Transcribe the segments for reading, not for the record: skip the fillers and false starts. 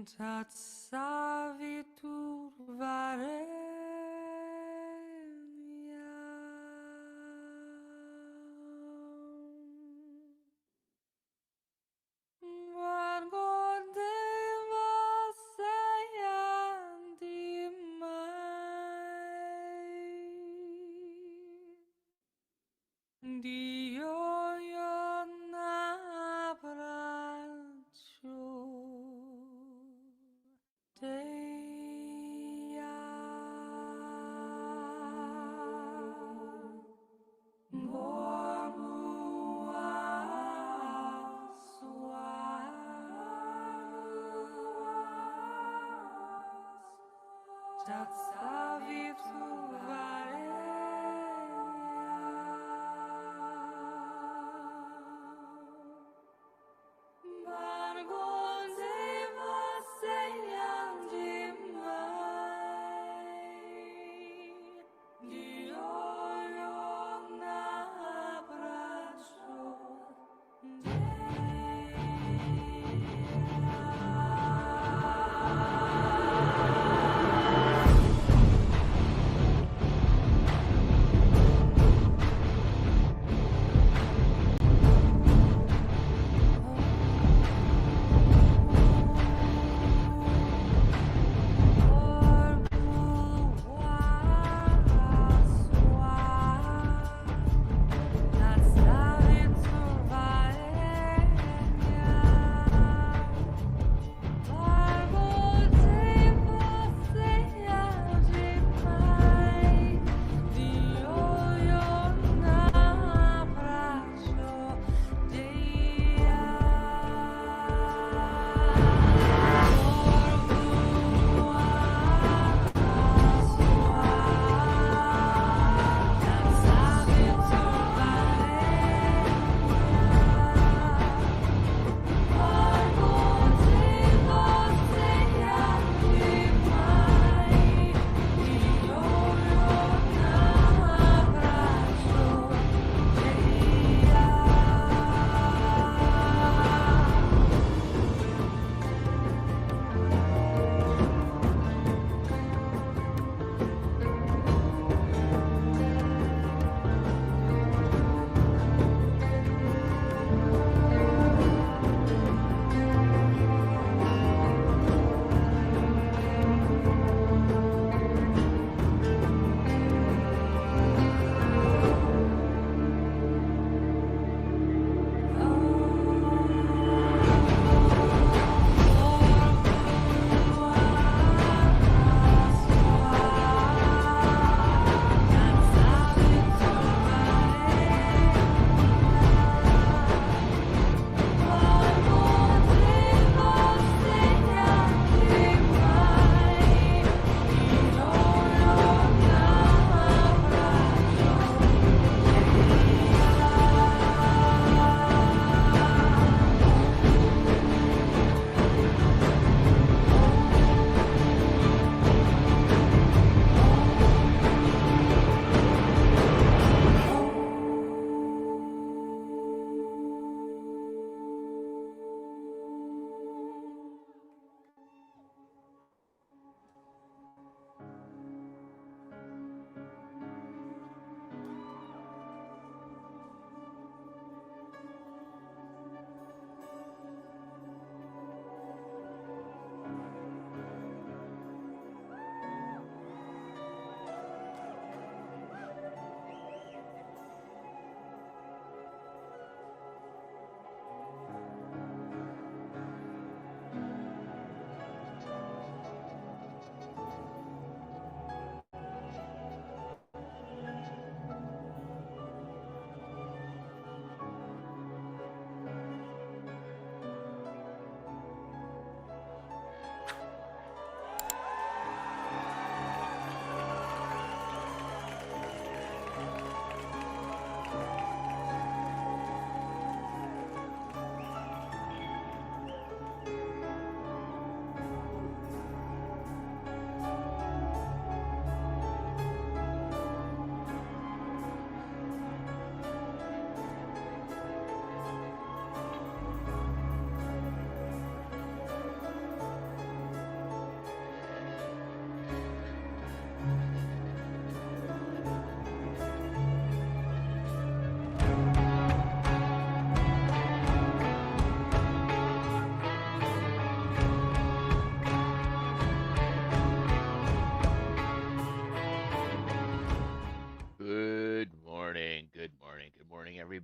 Tatsavi turvare Dio io n'abbraccio Deia Mormua suas Tatsavi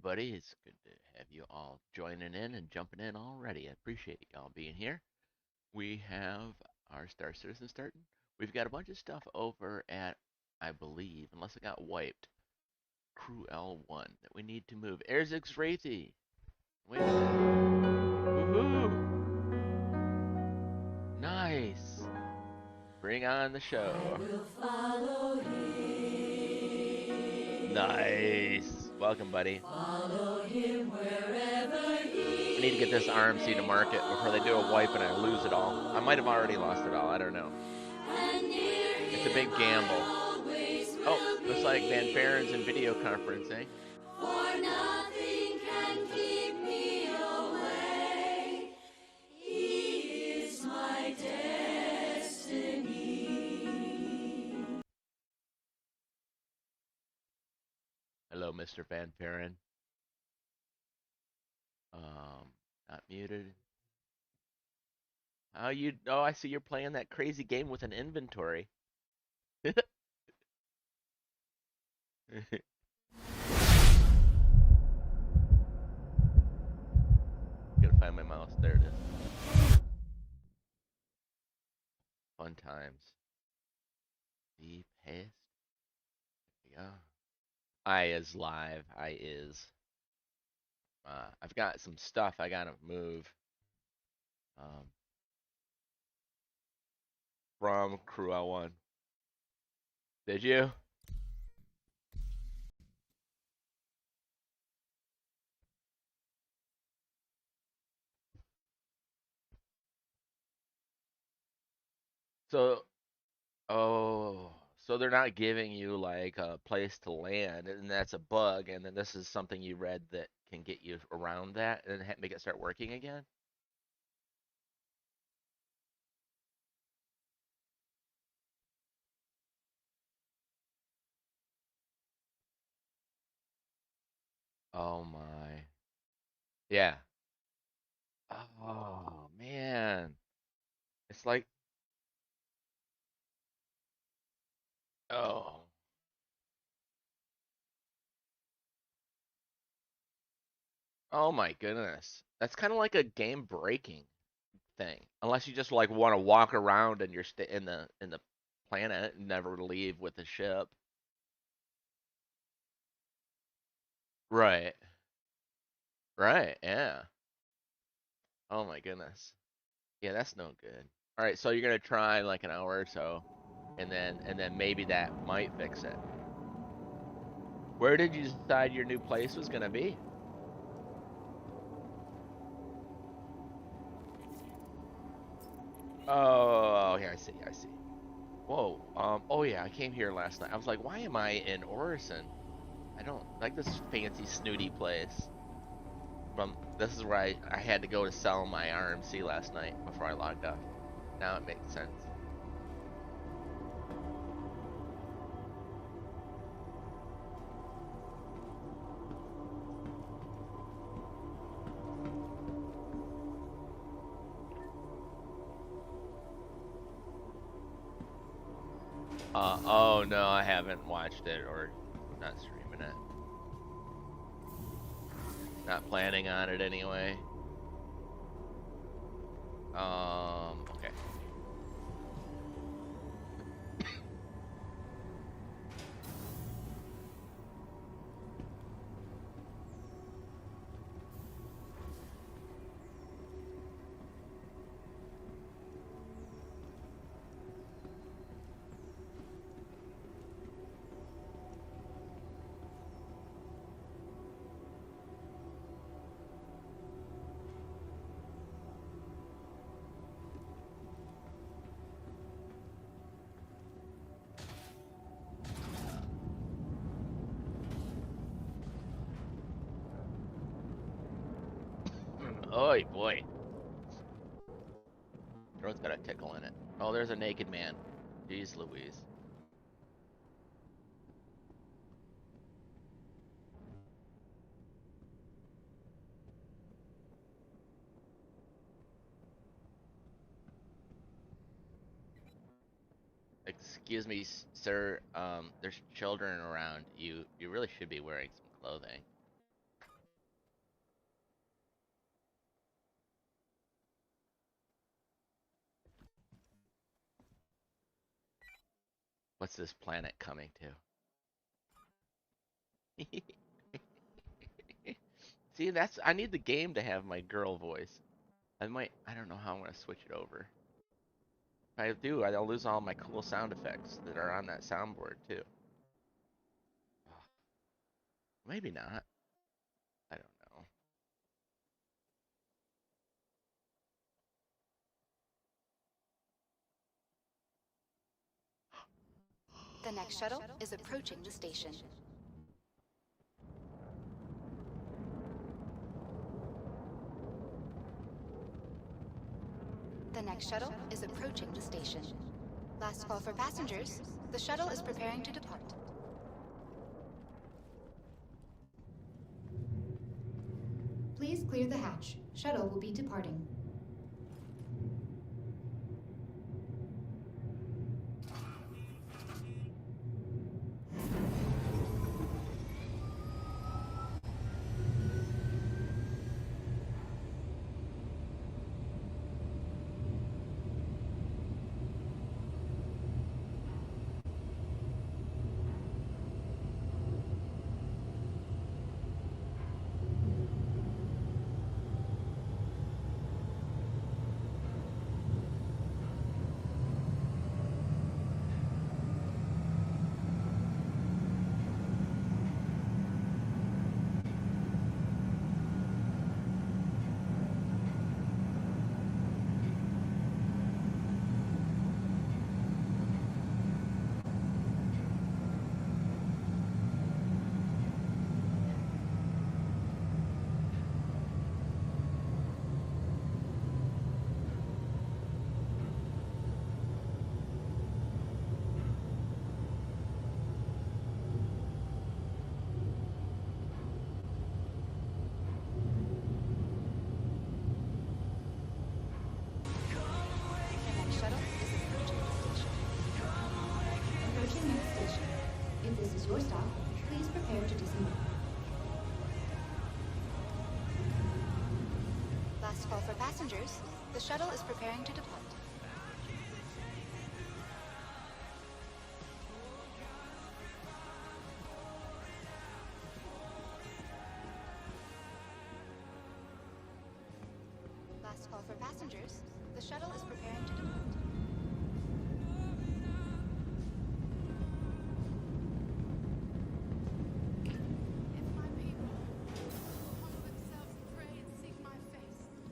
everybody. It's good to have you all joining in and jumping in already. I appreciate y'all being here. We have our Star Citizen starting. We've got a bunch of stuff over at, I believe, unless it got wiped, Crew L1 that we need to move. Erzix Wraithy. Wait a minute. Woohoo! Nice. Bring on the show. Nice. Welcome, buddy. I need to get this RMC to market before they do a wipe and I lose it all. I might have already lost it all. I don't know. It's a big gamble. Oh, looks like Van Farren's in video conferencing. For nothing can keep me away. He is my destiny. Hello, Mr. Van Faren. Not muted. How you? Oh, I see you're playing that crazy game with an inventory. Gotta find my mouse. There it is. Fun times. The paste. There we go. I is live. I is. I've got some stuff I gotta move. Um, from Crew L1. Did you? So, oh, so they're not giving you like a place to land, and that's a bug, and then this is something you read that can get you around that and make it start working again? Oh my. Yeah. Oh man. It's like, oh. Oh my goodness. That's kind of like a game breaking thing. Unless you just like want to walk around and you're in the planet and never leave with the ship. Right. Right. Yeah. Oh my goodness. Yeah, that's no good. All right, so you're gonna try like an hour or so, and then maybe that might fix it. Where did you decide your new place was gonna be? Oh, here I see. I see. Whoa. Oh yeah, I came here last night. I was like, why am I in Orison? I don't like this fancy snooty place. This is where I had to go to sell my RMC last night before I logged off. Now it makes sense. Oh no, I haven't watched it or not streaming it. Not planning on it anyway. Okay. Oh boy. Throat's got a tickle in it. Oh, there's a naked man. Jeez Louise. Excuse me, sir. There's children around. You really should be wearing some clothing. What's this planet coming to? See, I need the game to have my girl voice. I don't know how I'm gonna switch it over. If I do, I'll lose all my cool sound effects that are on that soundboard too. Maybe not. I don't know. The next shuttle is approaching the station. The next shuttle is approaching the station. Last call for passengers. The shuttle is preparing to depart. Please clear the hatch. Shuttle will be departing. Your stop, please prepare to disembark. Last call for passengers. The shuttle is preparing to depart. Last call for passengers. The shuttle is preparing to depart.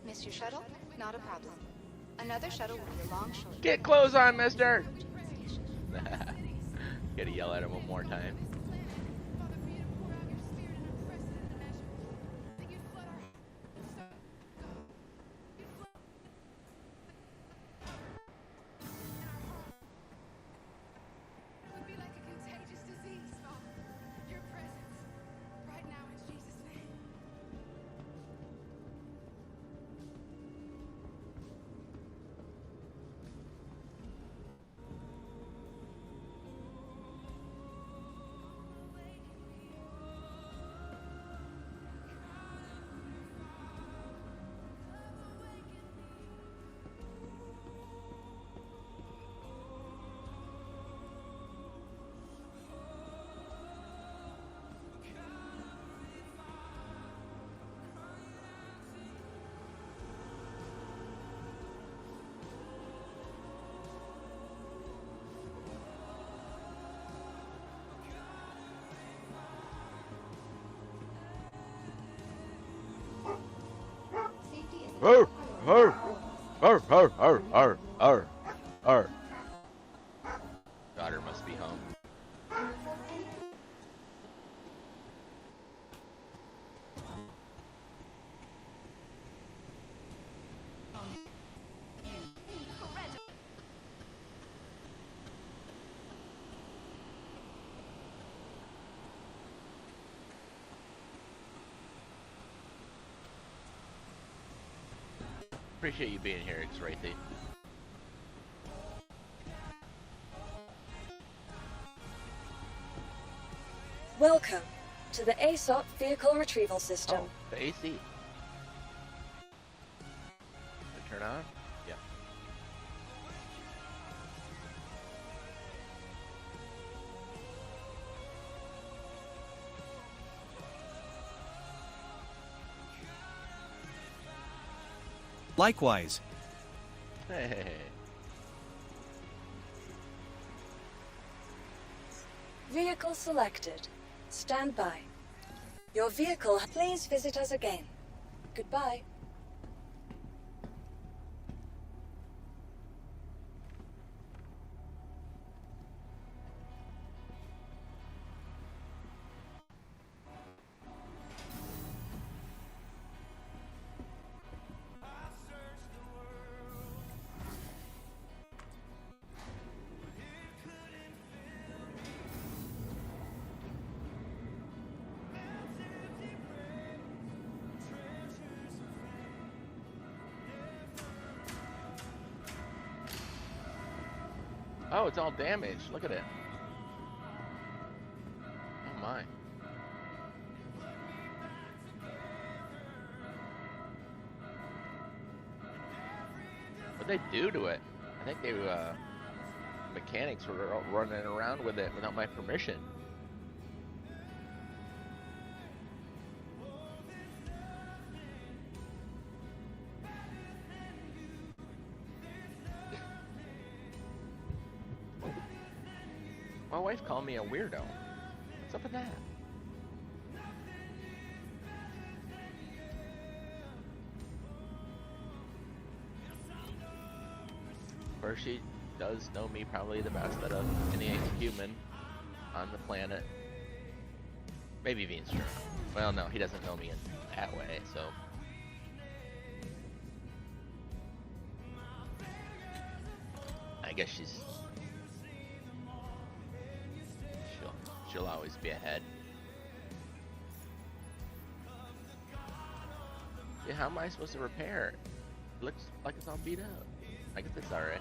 Miss your shuttle? Not a problem. Another shuttle will be along shortly. Get clothes on, mister! Gotta yell at him one more time. Arr, arr, arr, arr, arr, arr, arr, arr. Daughter must be home. Appreciate you being here, X-Ray-T. Welcome to the ASOP Vehicle Retrieval System. Oh, the AC. Did it turn on? Yeah. Likewise. Hey. Vehicle selected. Stand by. Your vehicle... Please visit us again. Goodbye. Oh, it's all damaged. Look at it. Oh my. What'd they do to it? I think they, mechanics were running around with it without my permission. My wife called me a weirdo. What's up with that? Of course, she does know me probably the best out of any human on the planet. Maybe Veenstra. Well, no, he doesn't know me in that way, so. I guess she'll always be ahead. Yeah, how am I supposed to repair it? It looks like it's all beat up. I guess it's alright.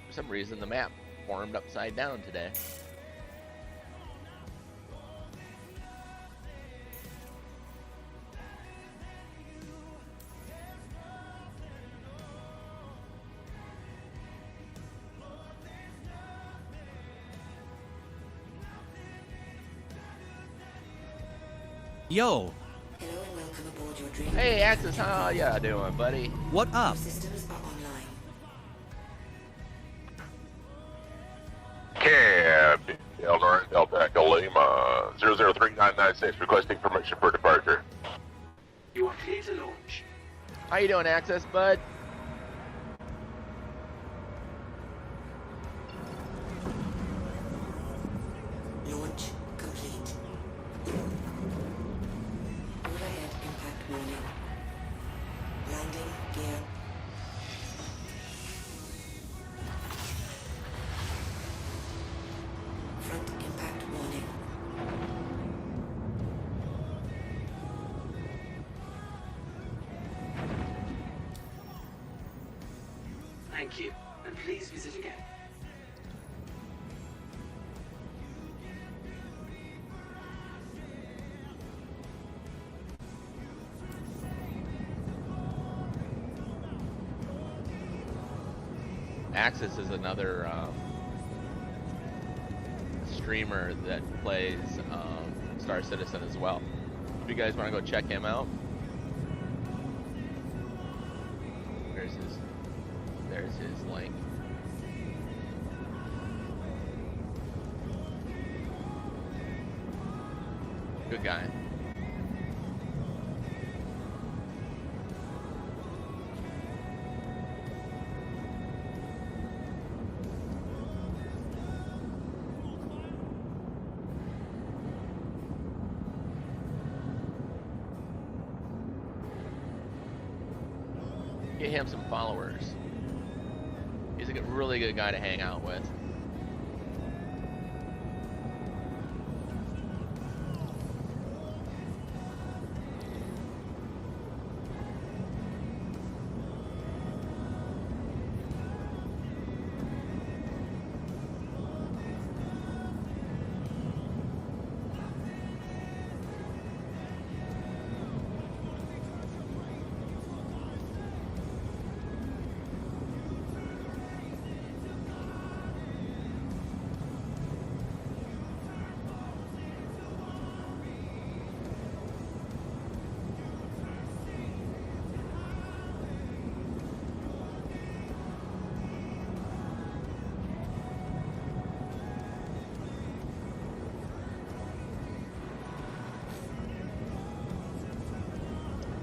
For some reason, the map formed upside down today. Yo, Hello and welcome aboard your dream. Hey, Axis, how ya doing, buddy? what up? Systems are online. Cab, Delta Echo Lima, 003996, requesting permission for departure. You are clear to launch. How you doing, Axis, bud? Launch complete. Overhead impact warning. Landing gear. Front impact warning. Thank you, and please visit again. Axis is another streamer that plays Star Citizen as well. If you guys want to go check him out, there's his link. Good guy. Get him some followers. He's a really good guy to hang out with.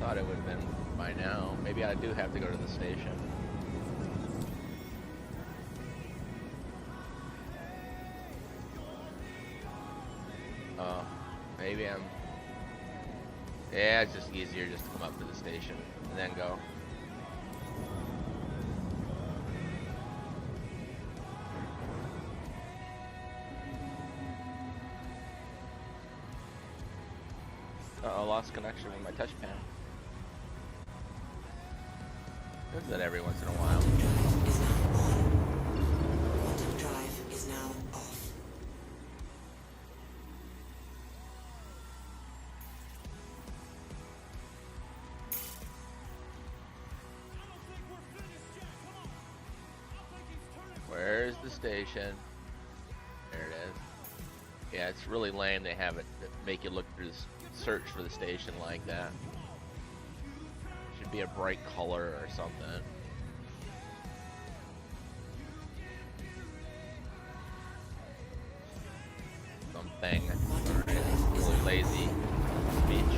thought it would have been by now. Maybe I do have to go to the station. Oh, maybe I'm... Yeah, it's just easier just to come up to the station and then go. Uh-oh, lost connection with my touchpad. Does that every once in a while. Quantum drive is now off. Where's the station? There it is. Yeah, it's really lame they have it make you look through this search for the station like that. Should be a bright color or something. Something. Really lazy speech.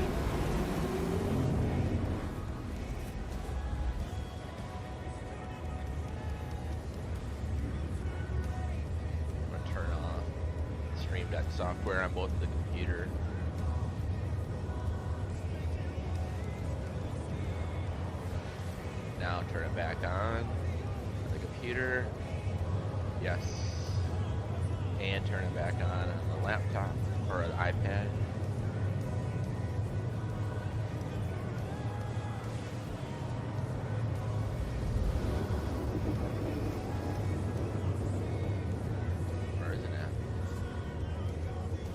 I'm gonna turn off Stream Deck software on both the computer. Now turn it back on the computer. Yes. And turn it back on the laptop or an iPad. Where is it at?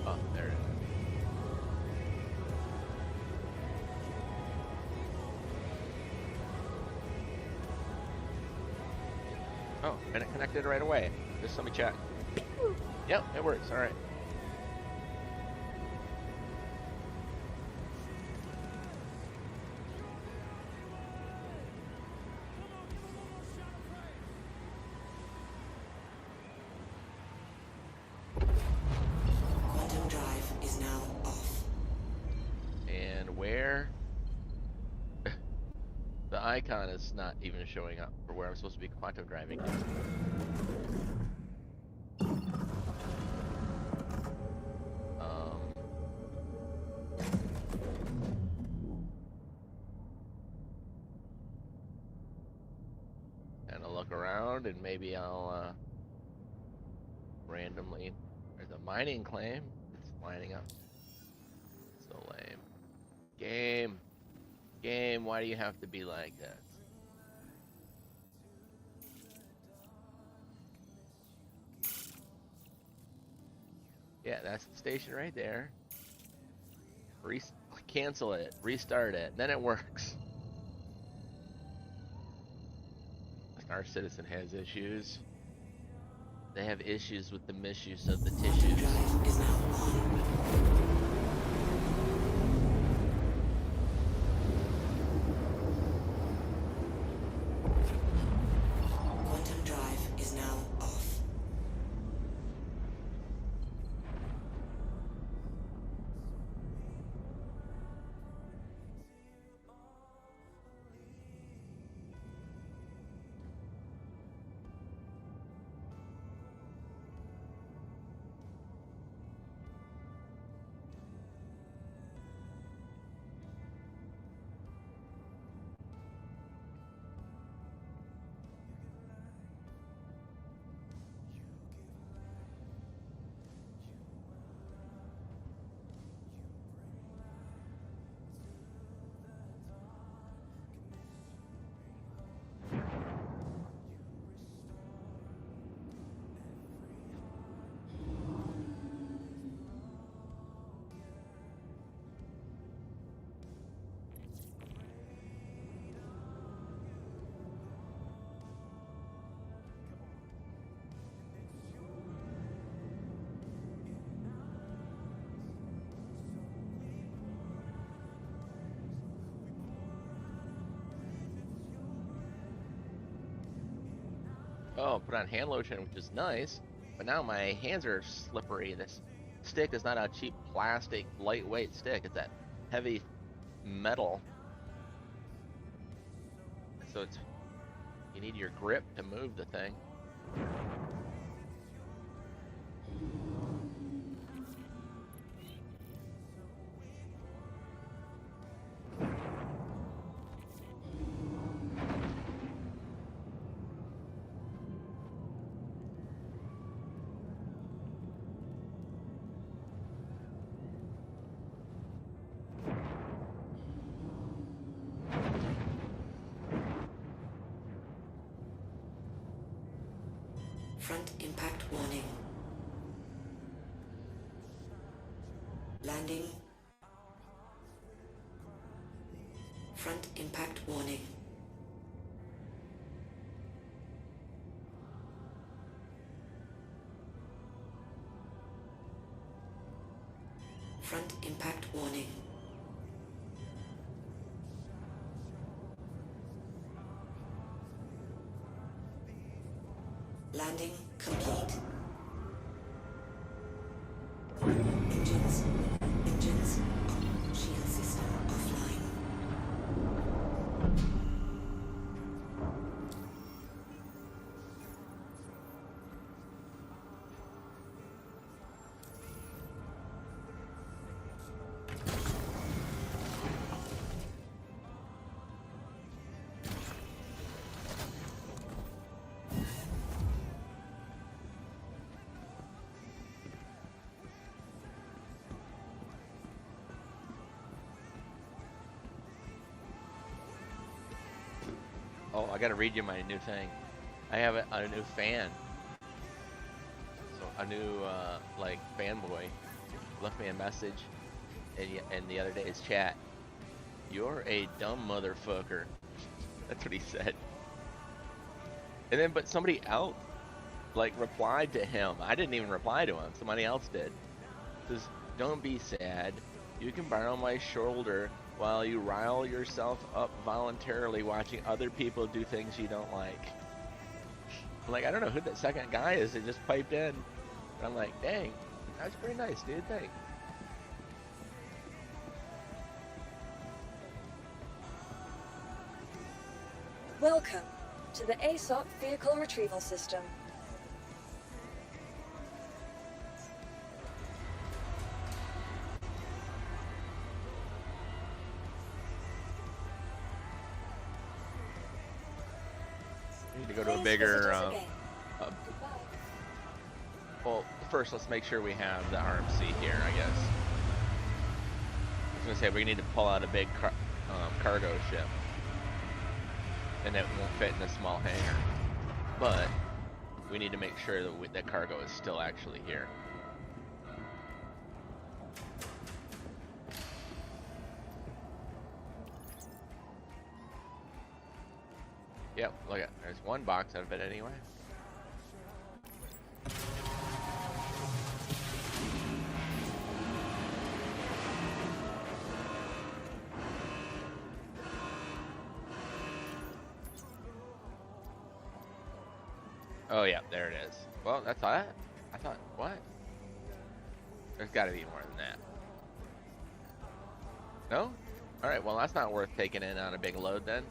Oh, there it is. Oh, and it connected right away. Just let me check. Yep, it works. All right. Quantum drive is now off. And where? The icon is not even showing up for where I'm supposed to be quantum driving. And I'll look around and maybe I'll randomly. There's a mining claim. It's lining up. So lame. Game, why do you have to be like this? Yeah, that's the station right there. Cancel it, restart it, then it works. Our citizen has issues. They have issues with the misuse of the tissues. Drive is now on. Quantum drive is now off. Oh, put on hand lotion, which is nice, but now my hands are slippery. This stick is not a cheap plastic, lightweight stick. It's that heavy metal. So it's you need your grip to move the thing. Front impact warning. Landing. Front impact warning. Front impact warning. Landing complete. Engines. Shield system offline. Oh, I gotta read you my new thing. I have a new fan. So a new like fanboy left me a message, and the other day's chat. You're a dumb motherfucker. That's what he said. And then, but somebody else like replied to him. I didn't even reply to him. Somebody else did. Says, don't be sad. You can borrow my shoulder while you rile yourself up voluntarily watching other people do things you don't like. I'm like, I don't know who that second guy is that just piped in. And I'm like, dang, that's pretty nice, dude. Thanks. Welcome to the ASOP Vehicle Retrieval System. We need to go to a Please bigger. visit us again. Goodbye. Well, first let's make sure we have the RMC here, I guess. I was gonna say we need to pull out a big cargo ship, and it won't fit in a small hangar. But we need to make sure that that cargo is still actually here. Yep, look at there's one box out of it anyway. Oh yeah, there it is. Well, that's all. I thought, what? There's got to be more than that. No? All right. Well, that's not worth taking in on a big load then.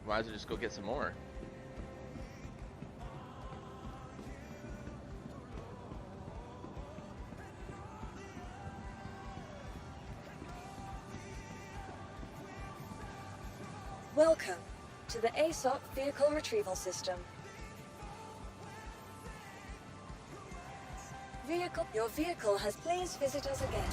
Might as well just go get some more. Welcome to the ASOP Vehicle Retrieval System. Your vehicle has. Please visit us again.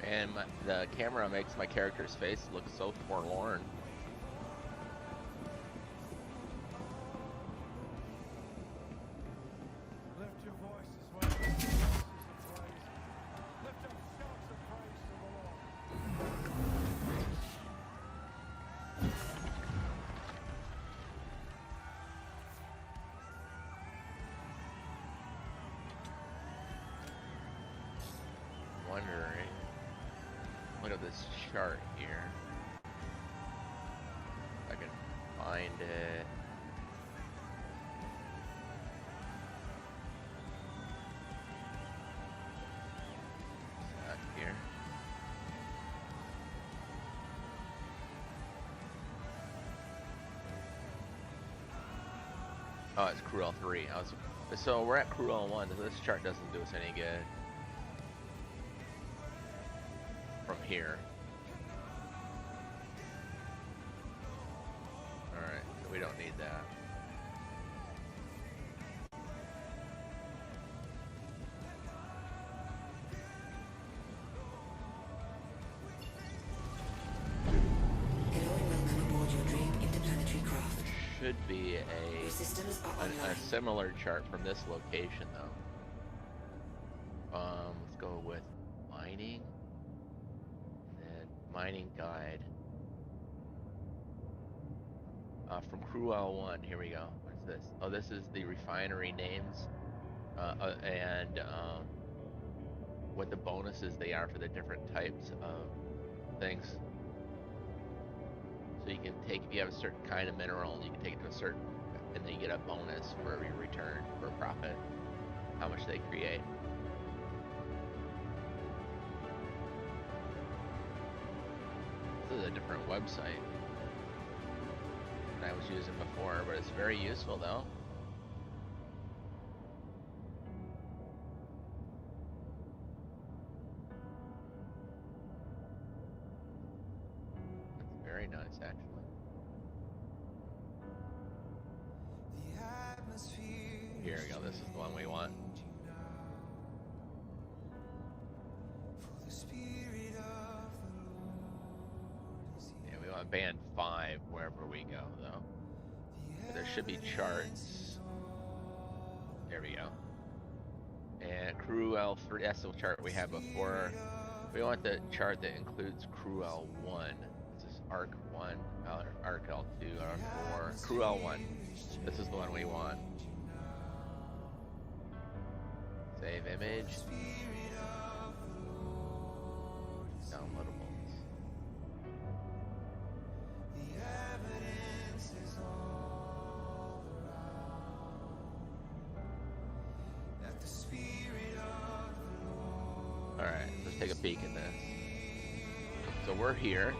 And the camera makes my character's face look so forlorn. Lift your voices, lift this chart here. If I can find it. Not here. Oh, it's Crew L3. So we're at Crew L1. This chart doesn't do us any good from here. Alright, so we don't need that. Hello and welcome aboard your dream interplanetary craft. Should be Your systems are a online. similar chart from this location though. Let's go with mining. Then mining guide. From Crew L1, here we go. What's this? Oh, this is the refinery names and what the bonuses they are for the different types of things. So you can take, if you have a certain kind of mineral, you can take it to a certain, and then you get a bonus for every return for profit, how much they create. This is a different website than I was using before, but it's very useful though. It's very nice actually. Here we go, this is the one we want. Yeah, we want band 5 wherever we go though. But there should be charts. There we go. And Crew L3, that's the chart we had before. We want the chart that includes Crew L1. This is Arc 1, Arc L2, Arc 4, Crew L1. This is the one we want. Save image. Downloadables. Alright, let's take a peek at this. So we're here.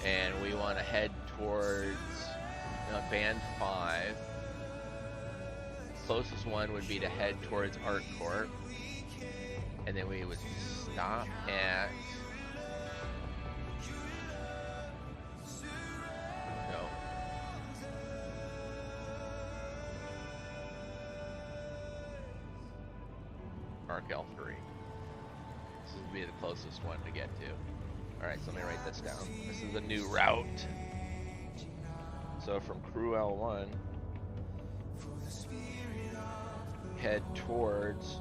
And we want to head towards band 5. Closest one would be to head towards ArcCorp. And then we would stop at Arc L3. This would be the closest one to get to. Alright, so let me write this down. This is a new route. So from Crew L1, head towards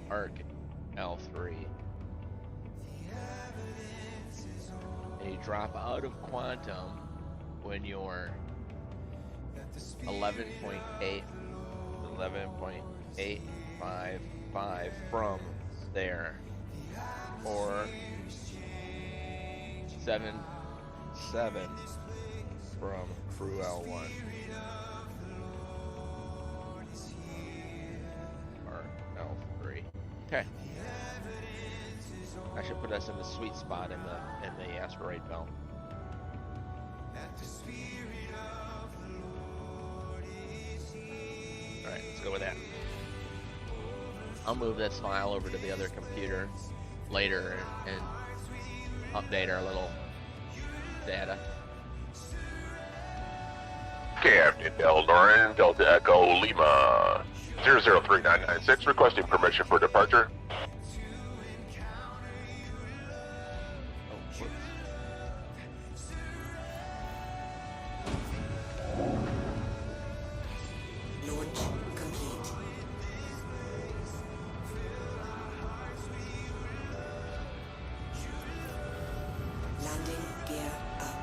Arc L3. And you drop out of Quantum when you're 11.855 from there, or 7 from Crew L1 or L3. Okay, I should put us in the sweet spot in the asteroid belt. All right, let's go with that. I'll move this file over to the other computer later and update our little data. Captain Eldoran, Delta Echo Lima, 003996, requesting permission for departure. Oh, whoops. Launch complete. Landing gear up.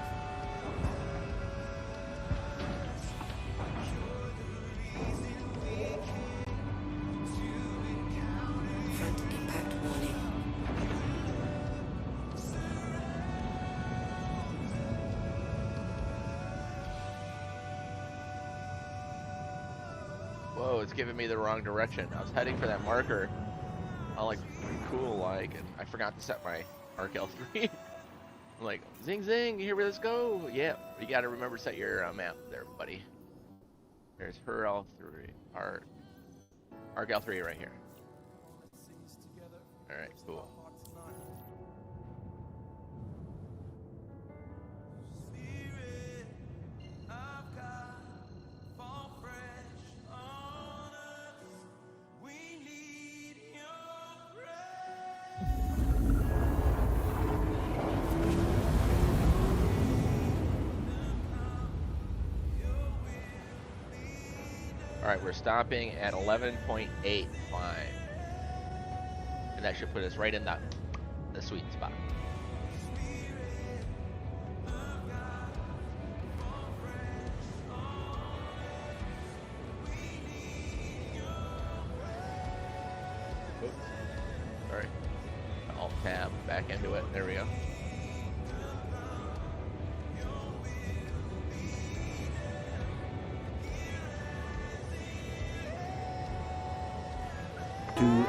Oh, it's giving me the wrong direction. I was heading for that marker. All like cool like, and I forgot to set my RKL3. I'm like, zing zing, here let's go. Yeah, you gotta remember to set your map there, buddy. There's her L3, our RKL3 right here. All right, cool. All right, we're stopping at 11.8 climb. And that should put us right in the sweet spot. Oops. Sorry. Alt tab, back into it. There we go.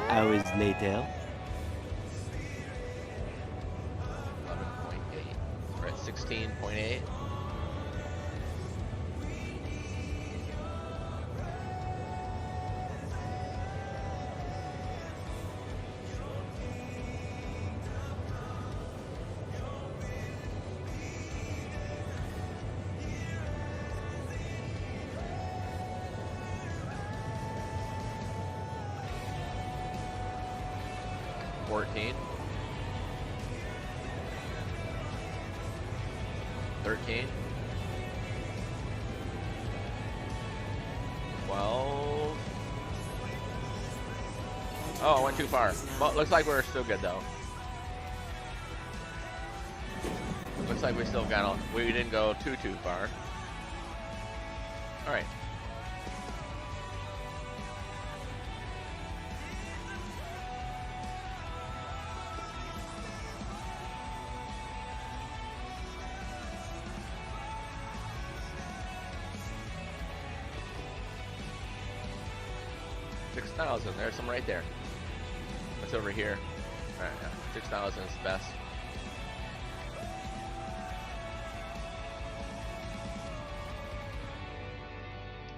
Hours later. 11.8. We're at 16.8. $14. 13. 12. Oh, I went too far. Well, looks like we're still good though. Looks like we still got. We didn't go too far. All right. There's some right there. What's over here? All right, 6,000 is the best.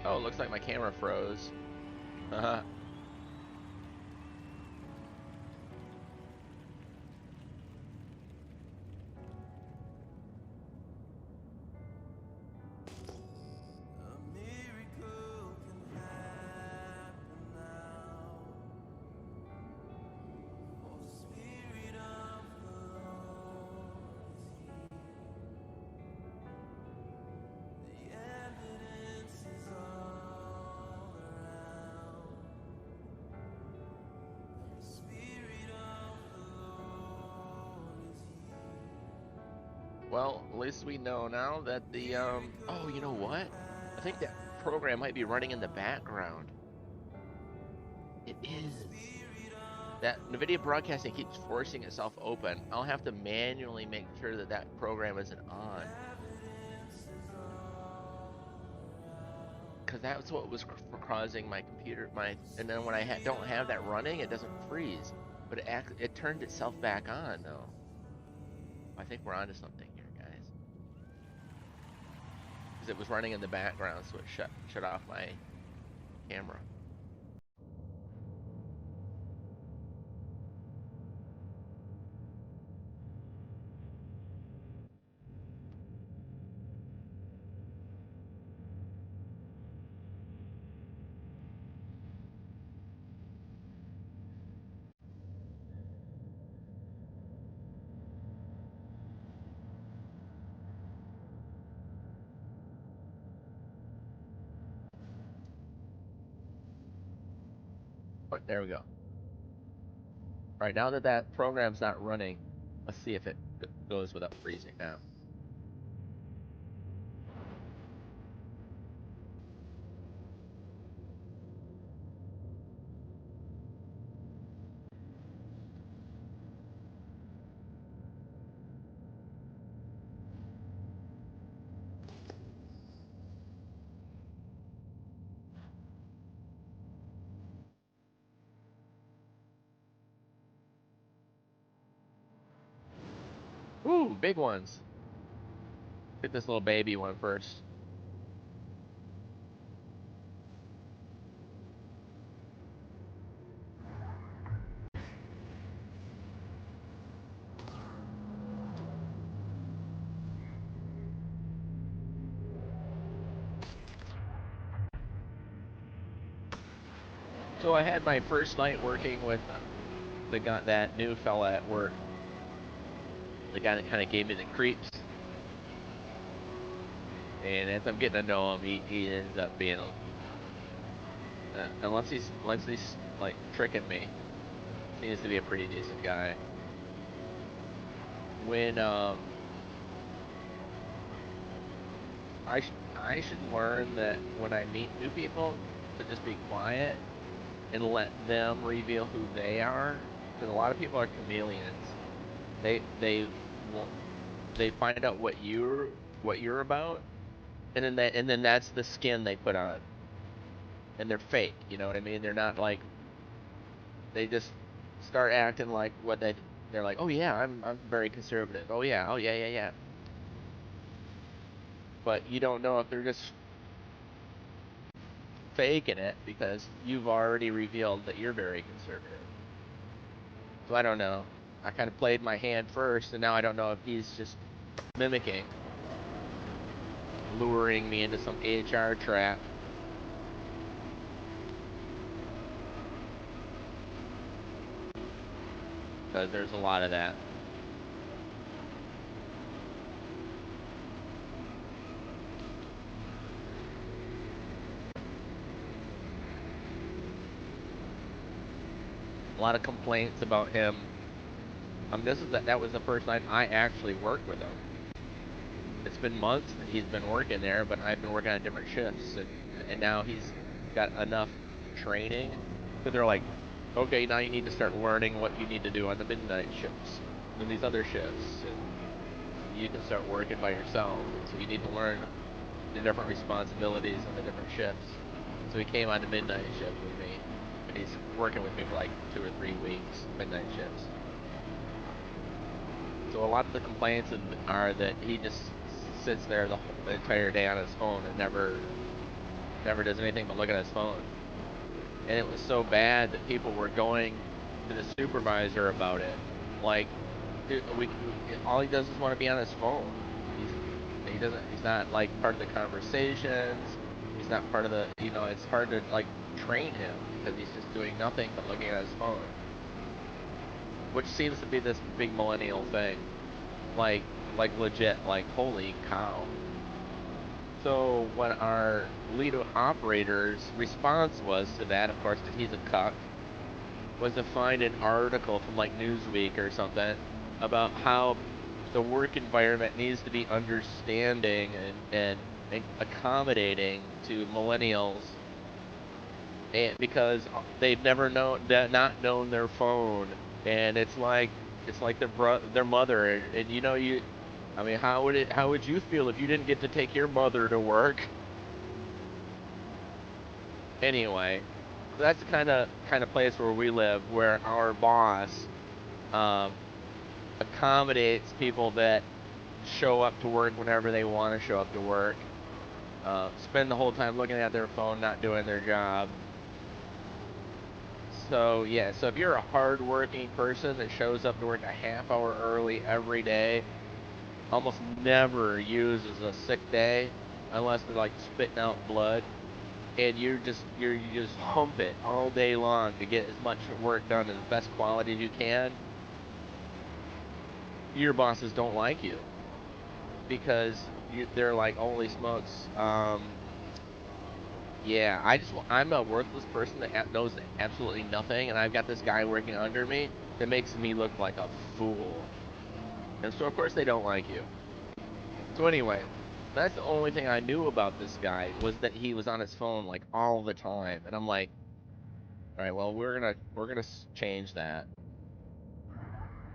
Oh, it looks like my camera froze. Haha. Well, at least we know now that the, oh, you know what? I think that program might be running in the background. It is. That NVIDIA Broadcasting keeps forcing itself open. I'll have to manually make sure that that program isn't on. Because that's what was causing my computer, and then when I don't have that running, it doesn't freeze. But it turned itself back on, though. I think we're onto something here, guys. Because it was running in the background, so it shut off my camera. Oh, there we go. All right, now that that program's not running, let's see if it goes without freezing now. Ooh, big ones. Get this little baby one first. So I had my first night working with that new fella at work. The guy that kind of gave me the creeps. And as I'm getting to know him, he ends up being, unless he's like tricking me, seems to be a pretty decent guy. When I should learn that when I meet new people to just be quiet and let them reveal who they are, because a lot of people are chameleons. Will they find out what you're about, and then that's the skin they put on, and they're fake. You know what I mean? They're not like, they just start acting like what they're like. Oh yeah, I'm very conservative. Oh yeah, yeah. But you don't know if they're just faking it because you've already revealed that you're very conservative. So I don't know. I kind of played my hand first, and now I don't know if he's just mimicking, luring me into some HR trap. Because there's a lot of that. A lot of complaints about him. That was the first night I actually worked with him. It's been months that he's been working there, but I've been working on different shifts, and now he's got enough training that they're like, okay, now you need to start learning what you need to do on the midnight shifts and these other shifts, and you can start working by yourself. So you need to learn the different responsibilities on the different shifts. So he came on the midnight shift with me, and he's working with me for like 2 or 3 weeks, midnight shifts. So a lot of the complaints are that he just sits there the entire day on his phone and never does anything but look at his phone. And it was so bad that people were going to the supervisor about it. Like, dude, all he does is want to be on his phone. He's not like part of the conversations. He's not part of the, it's hard to like train him because he's just doing nothing but looking at his phone. Which seems to be this big millennial thing. Like legit, like, holy cow. So what our lead operator's response was to that, of course, that he's a cuck, was to find an article from like Newsweek or something about how the work environment needs to be understanding and accommodating to millennials, and because they've never not known their phone, and it's like their mother, and I mean, how would you feel if you didn't get to take your mother to work? Anyway, that's the kind of place where we live, where our boss accommodates people that show up to work whenever they want to show up to work, spend the whole time looking at their phone, not doing their job. So yeah, so if you're a hard-working person that shows up to work a half hour early every day, almost never uses a sick day unless they're like spitting out blood, and you just hump it all day long to get as much work done in the best quality as you can, your bosses don't like you because they're like, holy smokes, yeah, I'm a worthless person that knows absolutely nothing, and I've got this guy working under me that makes me look like a fool. And so of course they don't like you. So anyway, that's the only thing I knew about this guy, was that he was on his phone like all the time. And I'm like, all right, well, we're gonna change that.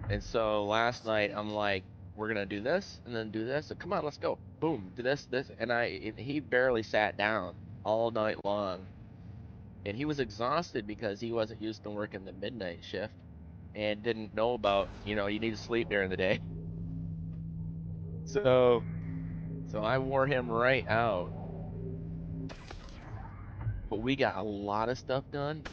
And so last night I'm like, we're gonna do this and then do this. So come on, let's go. Boom, do this, and he barely sat down all night long. And he was exhausted because he wasn't used to working the midnight shift and didn't know about, you need to sleep during the day. So I wore him right out. But we got a lot of stuff done.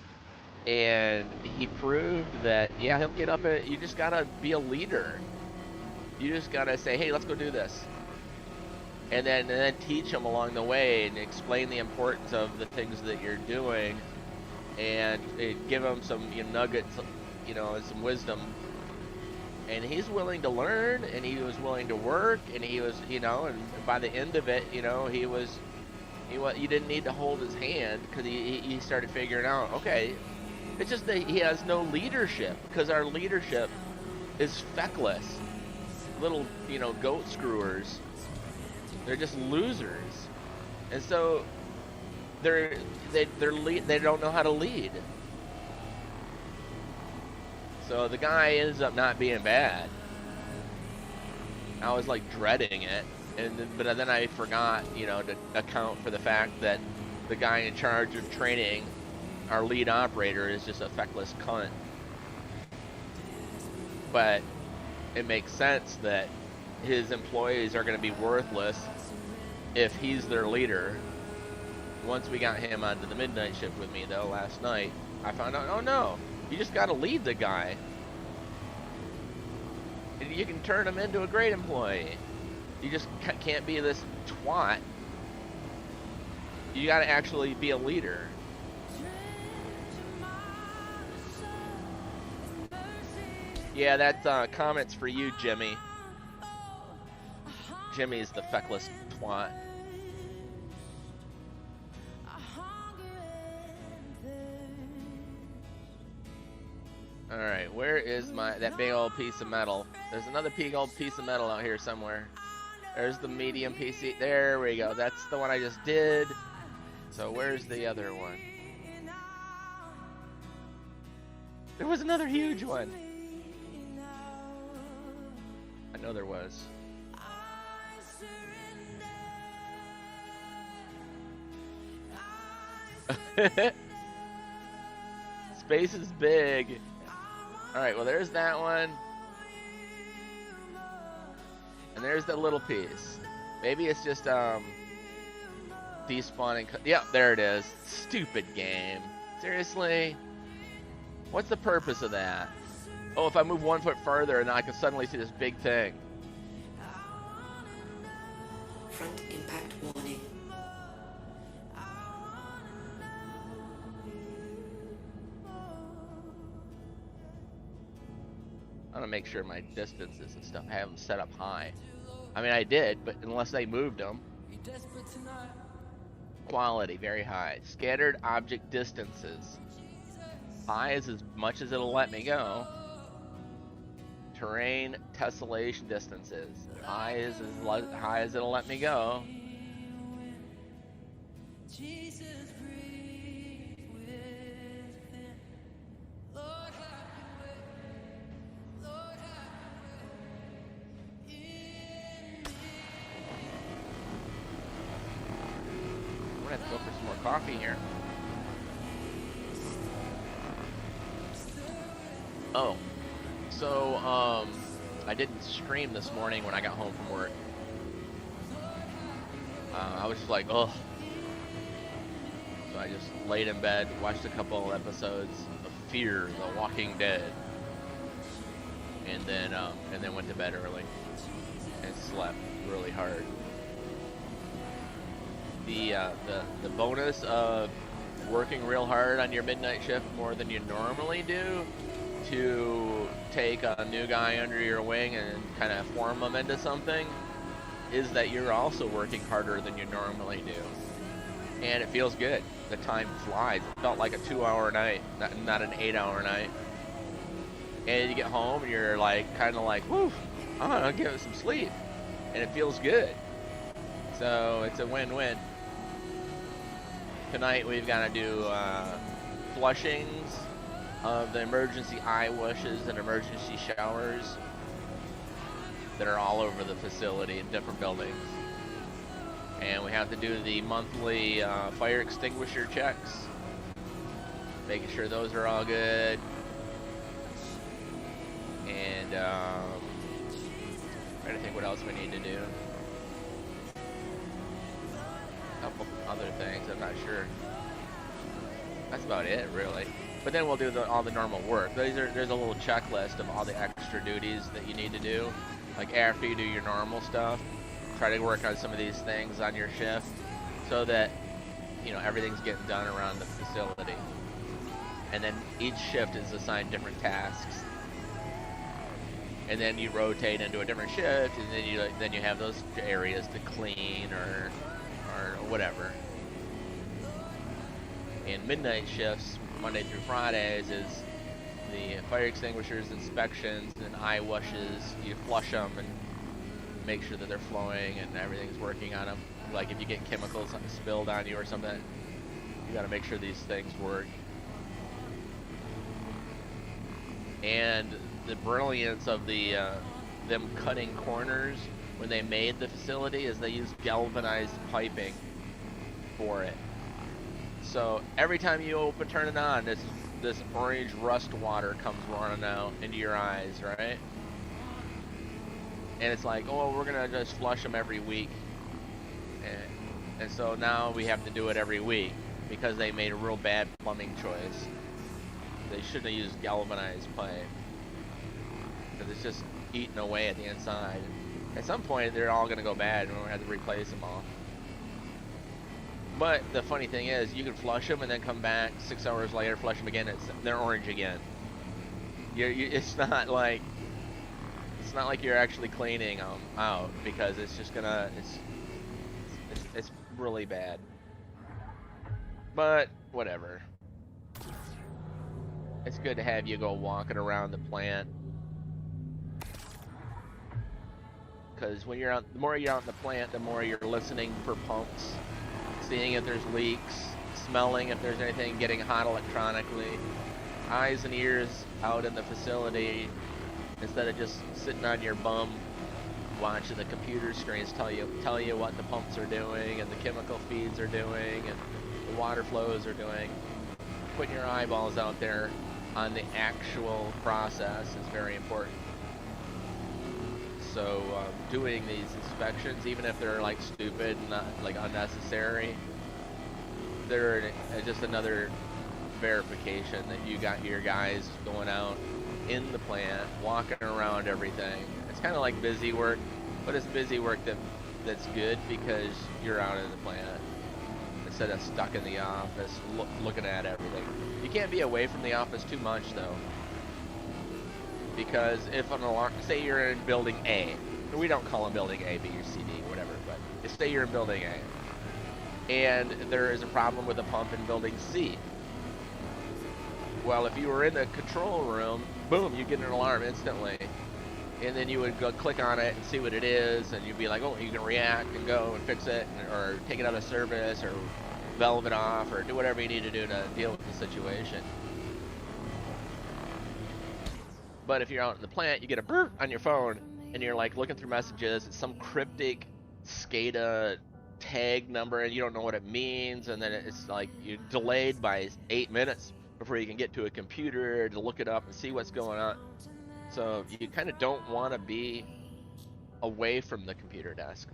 And he proved that, yeah, he'll get up and you just gotta be a leader. You just gotta say, hey, let's go do this. And then teach him along the way and explain the importance of the things that you're doing, and give him some nuggets, and some wisdom. And he's willing to learn, and he was willing to work, and he was, and by the end of it, you didn't need to hold his hand, because he started figuring out, okay, it's just that he has no leadership, because our leadership is feckless, little, goat screwers. They're just losers, and so they don't know how to lead. So the guy ends up not being bad. I was like dreading it, but then I forgot, to account for the fact that the guy in charge of training our lead operator is just a feckless cunt. But it makes sense that his employees are going to be worthless if he's their leader. Once we got him onto the midnight shift with me, though, last night, I found out, oh no, you just got to lead the guy. And you can turn him into a great employee. You just can't be this twat. You got to actually be a leader. Yeah, that comment's for you, Jimmy. Jimmy's the feckless twat. Alright, where is that big old piece of metal? There's another big old piece of metal out here somewhere. There's the medium PC. There we go. That's the one I just did. So where's the other one? There was another huge one. I know there was. Space is big. Alright, well there's that one. And there's the little piece. Maybe it's just despawning. Yep, there it is. Stupid game. Seriously? What's the purpose of that? Oh, if I move 1 foot further and I can suddenly see this big thing. Front impact warning. I want to make sure my distances and stuff, I have them set up high. I mean, I did, but unless they moved them. Quality, very high. Scattered object distances. High is as much as it'll let me go. Terrain tessellation distances. High is as high as it'll let me go. I'm gonna have to go for some more coffee here. Oh, so I didn't stream this morning when I got home from work. I was just like, oh. So I just laid in bed, watched a couple episodes of Fear the Walking Dead, and then went to bed early and slept really hard. The bonus of working real hard on your midnight shift more than you normally do to take a new guy under your wing and kind of form them into something is that you're also working harder than you normally do. And it feels good. The time flies. It felt like a 2-hour night, not an 8-hour night. And you get home and you're like, kind of like, whew, I'm gonna get some sleep. And it feels good. So it's a win-win. Tonight we've got to do flushings of the emergency eye washes and emergency showers that are all over the facility in different buildings. And we have to do the monthly fire extinguisher checks, making sure those are all good. And anything think what else we need to do. A couple other things, I'm not sure. That's about it, really. But then we'll do all the normal work. There's a little checklist of all the extra duties that you need to do. Like after you do your normal stuff, try to work on some of these things on your shift so that, you know, everything's getting done around the facility. And then each shift is assigned different tasks. And then you rotate into a different shift, and then you have those areas to clean or whatever. And midnight shifts, Monday through Fridays, is the fire extinguishers, inspections, and eye washes. You flush them and make sure that they're flowing and everything's working on them. Like if you get chemicals spilled on you or something, you got to make sure these things work. And the brilliance of them cutting corners when they made the facility is they used galvanized piping for it. So every time you turn it on, this orange rust water comes running out into your eyes, right? And it's like, oh, we're gonna just flush them every week, and so now we have to do it every week because they made a real bad plumbing choice. They shouldn't have used galvanized pipe because it's just eating away at the inside. At some point, they're all gonna go bad, and we're gonna have to replace them all. But the funny thing is, you can flush them and then come back 6 hours later, flush them again, they're orange again. It's not like you're actually cleaning them out, because it's just gonna, it's really bad. But whatever. It's good to have you go walking around the plant, because when you're out, the more you're out in the plant, the more you're listening for pumps, seeing if there's leaks, smelling if there's anything getting hot electronically, eyes and ears out in the facility instead of just sitting on your bum watching the computer screens tell you what the pumps are doing and the chemical feeds are doing and the water flows are doing. Putting your eyeballs out there on the actual process is very important. So doing these inspections, even if they're like stupid and not like unnecessary, they're just another verification that you got your guys going out in the plant, walking around everything. It's kind of like busy work, but it's busy work that's good because you're out in the plant instead of stuck in the office looking at everything. You can't be away from the office too much though, because if an alarm, say you're in building A, we don't call them building A, B, or C, D, whatever, but say you're in building A, and there is a problem with a pump in building C. Well, if you were in the control room, boom, you get an alarm instantly. And then you would go click on it and see what it is, and you'd be like, oh, you can react and go and fix it, or take it out of service, or valve it off, or do whatever you need to do to deal with the situation. But if you're out in the plant, you get a burp on your phone, and you're like looking through messages, it's some cryptic SCADA tag number, and you don't know what it means, and then it's like you're delayed by 8 minutes before you can get to a computer to look it up and see what's going on. So you kind of don't want to be away from the computer desk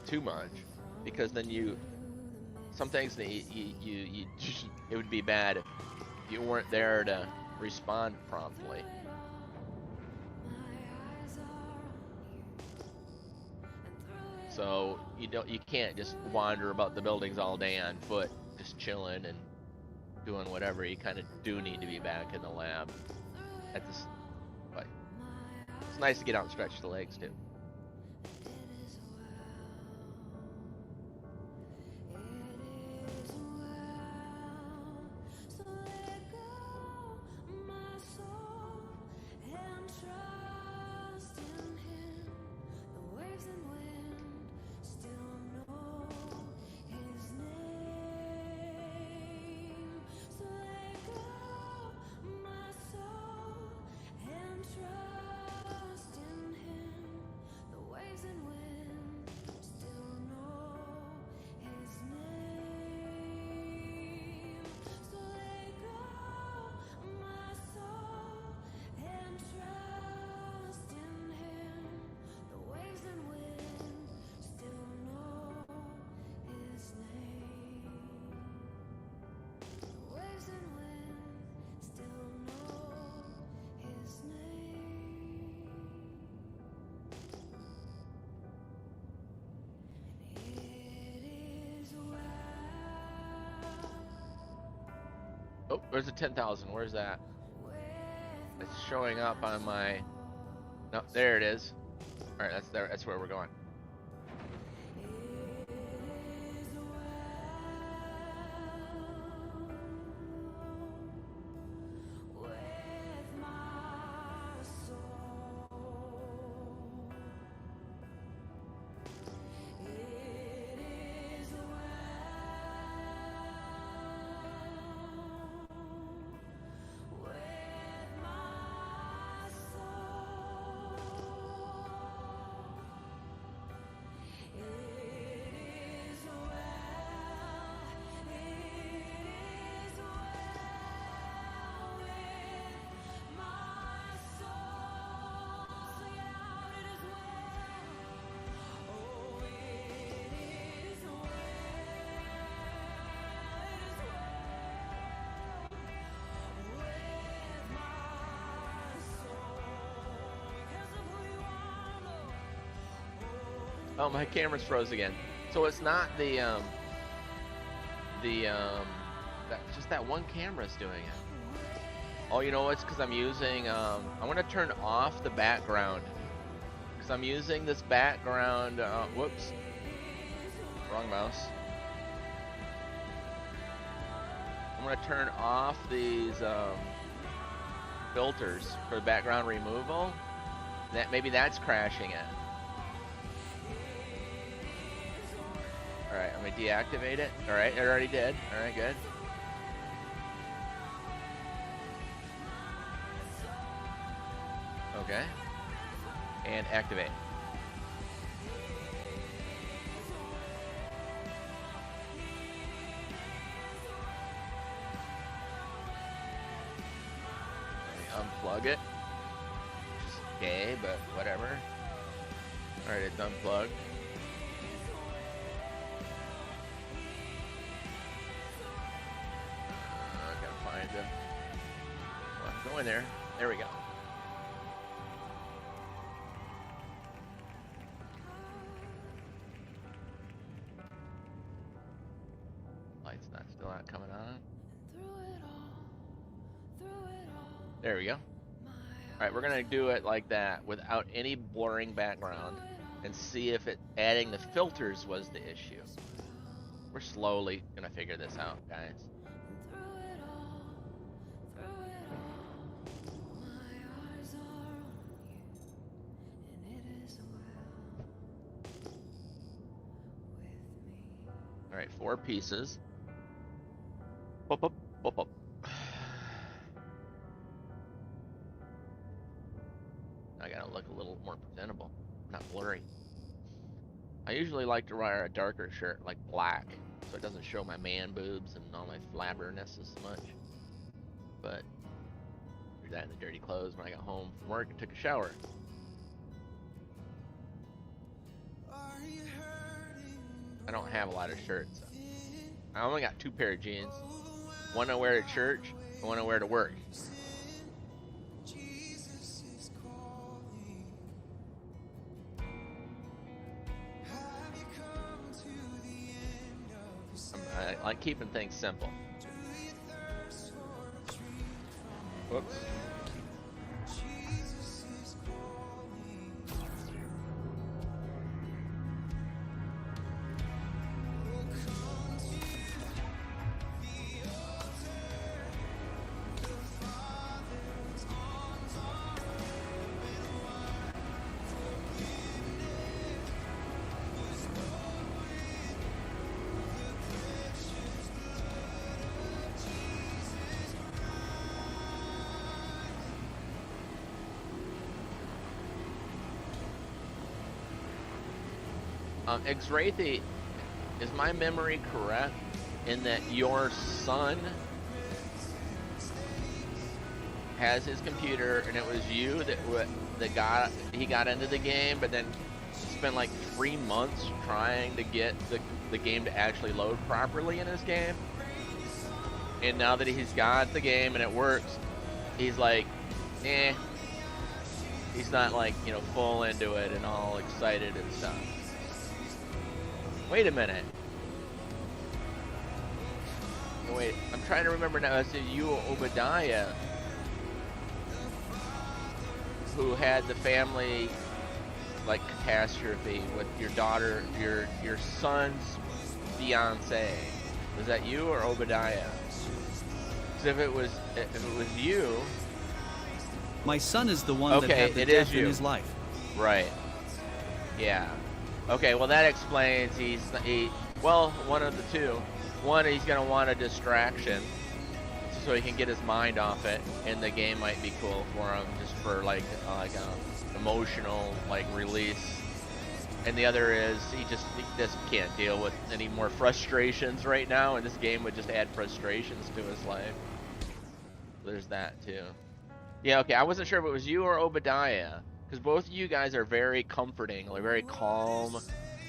too much, because then some things that it would be bad if you weren't there to respond promptly. So you can't just wander about the buildings all day on foot, just chilling and doing whatever. You kind of do need to be back in the lab at this. But it's nice to get out and stretch the legs too. Where's the 10,000? Where's that? It's showing up on my. No, there it is. All right, that's there. That's where we're going. Oh, my camera's froze again. So it's not just that one camera's doing it. Oh, you know, it's because I'm using, I want to turn off the background. Because I'm using this background, whoops. Wrong mouse. I'm going to turn off these filters for background removal. Maybe that's crashing it. Alright, I'm going to deactivate it. Alright, it already did. Alright, good. Okay. And activate. Unplug it. Which is gay, but whatever. Alright, it's unplugged. Go in there. There we go. Light's still not coming on. There we go. Alright, we're gonna do it like that without any blurring background and see if adding the filters was the issue. We're slowly gonna figure this out, guys. Alright, 4 pieces. Pop, pop, pop, pop. I gotta look a little more presentable, not blurry. I usually like to wear a darker shirt, like black, so it doesn't show my man boobs and all my flabberness as much. But I did that in the dirty clothes when I got home from work and took a shower. I don't have a lot of shirts. I only got 2 pair of jeans. One I wear to church, and one I wear to work. I like keeping things simple. Whoops. Xwraithy, is my memory correct in that your son has his computer and it was you that he got into the game, but then spent like 3 months trying to get the game to actually load properly in his game? And now that he's got the game and it works, he's like, eh. He's not like, you know, full into it and all excited and stuff. Wait a minute. wait, I'm trying to remember now. Is it you, Obadiah, who had the family like catastrophe with your daughter, your son's fiance? Was that you or Obadiah? Because if it was you, My son is the one that okay, had the it death is you. in his life. Right. Yeah. Okay, well that explains well, one of the two. One, he's gonna want a distraction so he can get his mind off it, and the game might be cool for him just for like a emotional like release. And the other is he just can't deal with any more frustrations right now, and this game would just add frustrations to his life. There's that too. Yeah, okay, I wasn't sure if it was you or Obadiah, because both of you guys are very comforting, like very calm,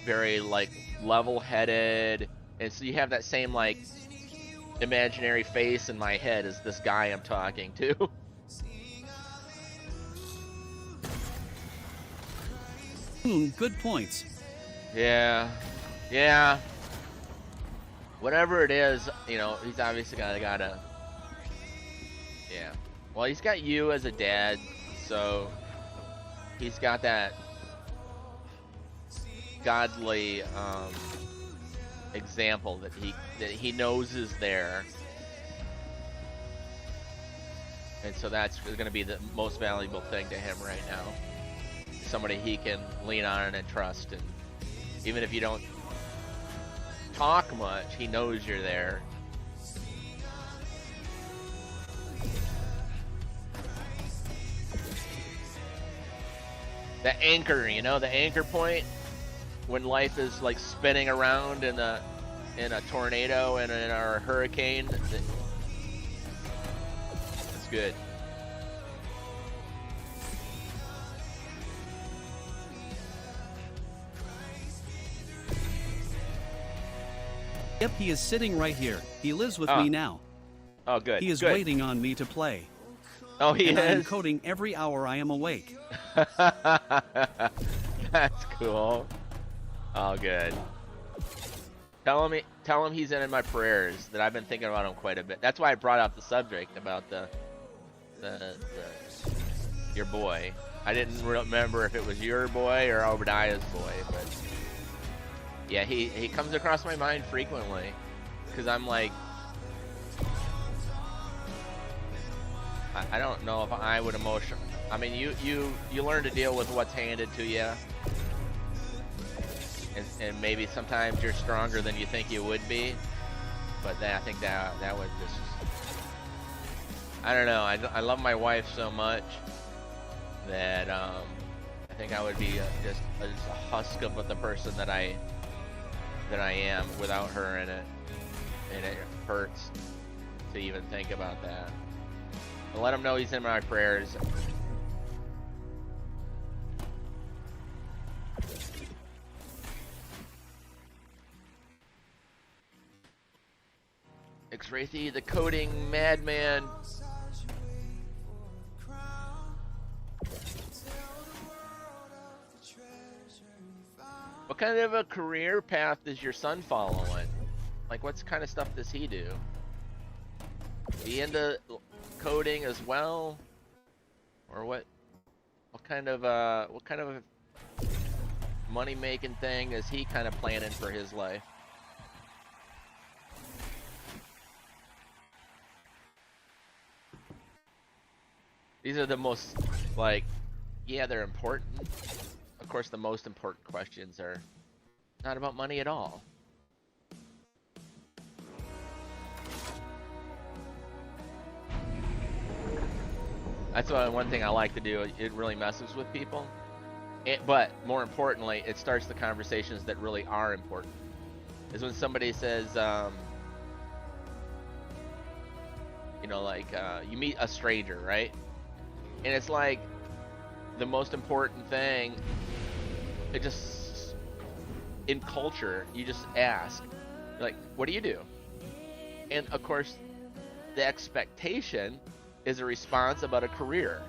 very like level-headed, and so you have that same like imaginary face in my head as this guy I'm talking to. Good points. Yeah. Whatever it is, you know, he's obviously gotta. Yeah. Well, he's got you as a dad, so he's got that godly example that he knows is there, and so that's going to be the most valuable thing to him right now. Somebody he can lean on and trust, and even if you don't talk much, he knows you're there. The anchor, you know, the anchor point when life is like spinning around in a tornado and in a hurricane. It's good. Yep, he is sitting right here. He lives with me now. Oh, good. He is good. waiting on me to play. Oh, he and is? I am coding every hour I am awake. That's cool. Oh, good. Tell him he's in my prayers, that I've been thinking about him quite a bit. That's why I brought up the subject about your boy. I didn't remember if it was your boy or Obadiah's boy, but yeah, he comes across my mind frequently, because I'm like, I don't know if I would I mean, you learn to deal with what's handed to you, and maybe sometimes you're stronger than you think you would be, but then I think that would just, I don't know. I love my wife so much that I think I would be just a husk of the person that I am without her in it, and it hurts to even think about that. But let him know he's in my prayers. X-Wraithy, the coding madman. What kind of a career path is your son following? Like, what kind of stuff does he do? Is he into coding as well, or what kind of money making thing is he kind of planning for his life? These are the most, like, yeah, they're important. Of course, the most important questions are not about money at all. That's one thing I like to do. It really messes with people. But more importantly, it starts the conversations that really are important. Is when somebody says, you know, like, you meet a stranger, right? And it's like the most important thing, it just, in culture, you just ask, like, what do you do? And of course, the expectation is a response about a career.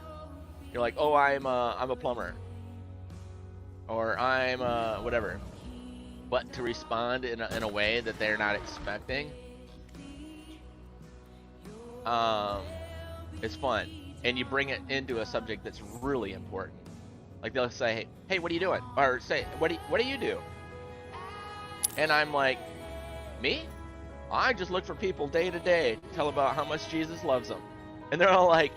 You're like, oh, I'm a plumber, or I'm whatever. But to respond in a way that they're not expecting, It's fun, and you bring it into a subject that's really important. Like they'll say, "Hey, what are you doing?" Or say, "What do you do?" And I'm like, "Me? I just look for people day to day, tell about how much Jesus loves them." And they're all like,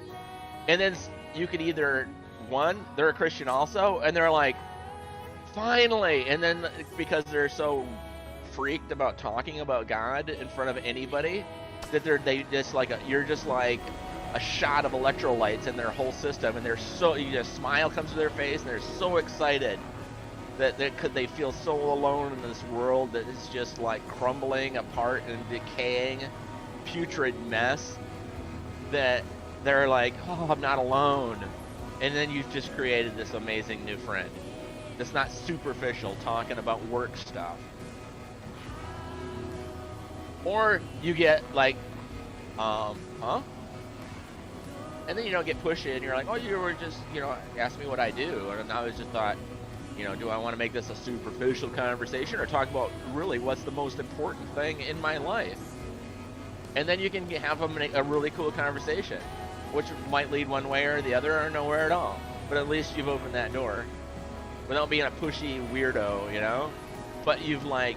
and then you could either one, they're a Christian also, and they're like, "Finally!" And then because they're so freaked about talking about God in front of anybody, that they just like you're just like a shot of electrolytes in their whole system, and they're so a smile comes to their face, and they're so excited that they feel so alone in this world that it's just like crumbling apart and decaying, putrid mess, that they're like, "Oh, I'm not alone." And then you've just created this amazing new friend that's not superficial talking about work stuff. Or you get like, huh? And then you don't get pushy, and you're like, "Oh, you were just, ask me what I do." And I was just thought, do I want to make this a superficial conversation or talk about really what's the most important thing in my life? And then you can have a really cool conversation, which might lead one way or the other or nowhere at all. But at least you've opened that door without being a pushy weirdo, But you've like